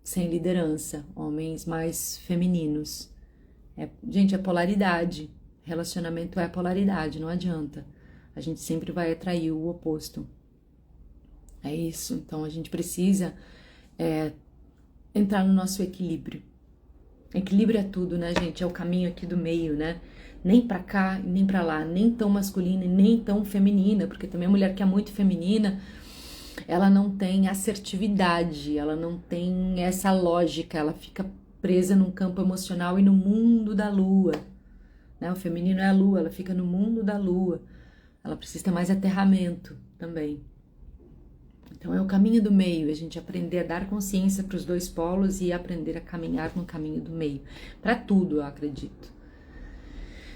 sem liderança, homens mais femininos. Gente, é polaridade. Relacionamento é polaridade, não adianta. A gente sempre vai atrair o oposto. É isso, então a gente precisa entrar no nosso equilíbrio. Equilíbrio é tudo, né, gente? É o caminho aqui do meio, né? Nem pra cá, nem pra lá, nem tão masculina e nem tão feminina, porque também a mulher que é muito feminina, ela não tem assertividade, ela não tem essa lógica, ela fica presa num campo emocional e no mundo da lua, né? O feminino é a lua, ela fica no mundo da lua, ela precisa ter mais aterramento também. Então é o caminho do meio, a gente aprender a dar consciência para os dois polos e aprender a caminhar no caminho do meio. Para tudo, eu acredito.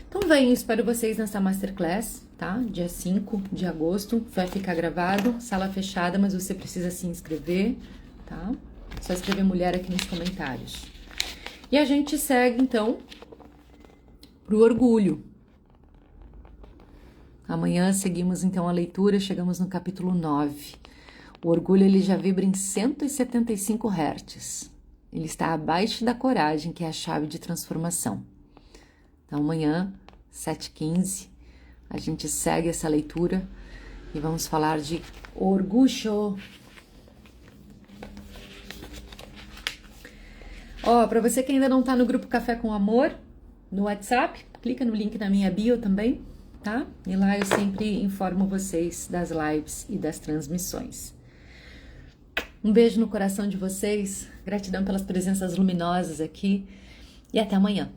Então venho, espero vocês nessa Masterclass, tá? Dia 5 de agosto, vai ficar gravado, sala fechada, mas você precisa se inscrever, tá? Só escrever mulher aqui nos comentários. E a gente segue, então, pro orgulho. Amanhã seguimos, então, a leitura, chegamos no capítulo 9. O orgulho, ele já vibra em 175 Hz. Ele está abaixo da coragem, que é a chave de transformação. Então, amanhã, 7h15, a gente segue essa leitura e vamos falar de orgulho. Ó, para você que ainda não tá no grupo Café com Amor, no WhatsApp, clica no link na minha bio também, tá? E lá eu sempre informo vocês das lives e das transmissões. Um beijo no coração de vocês, gratidão pelas presenças luminosas aqui e até amanhã.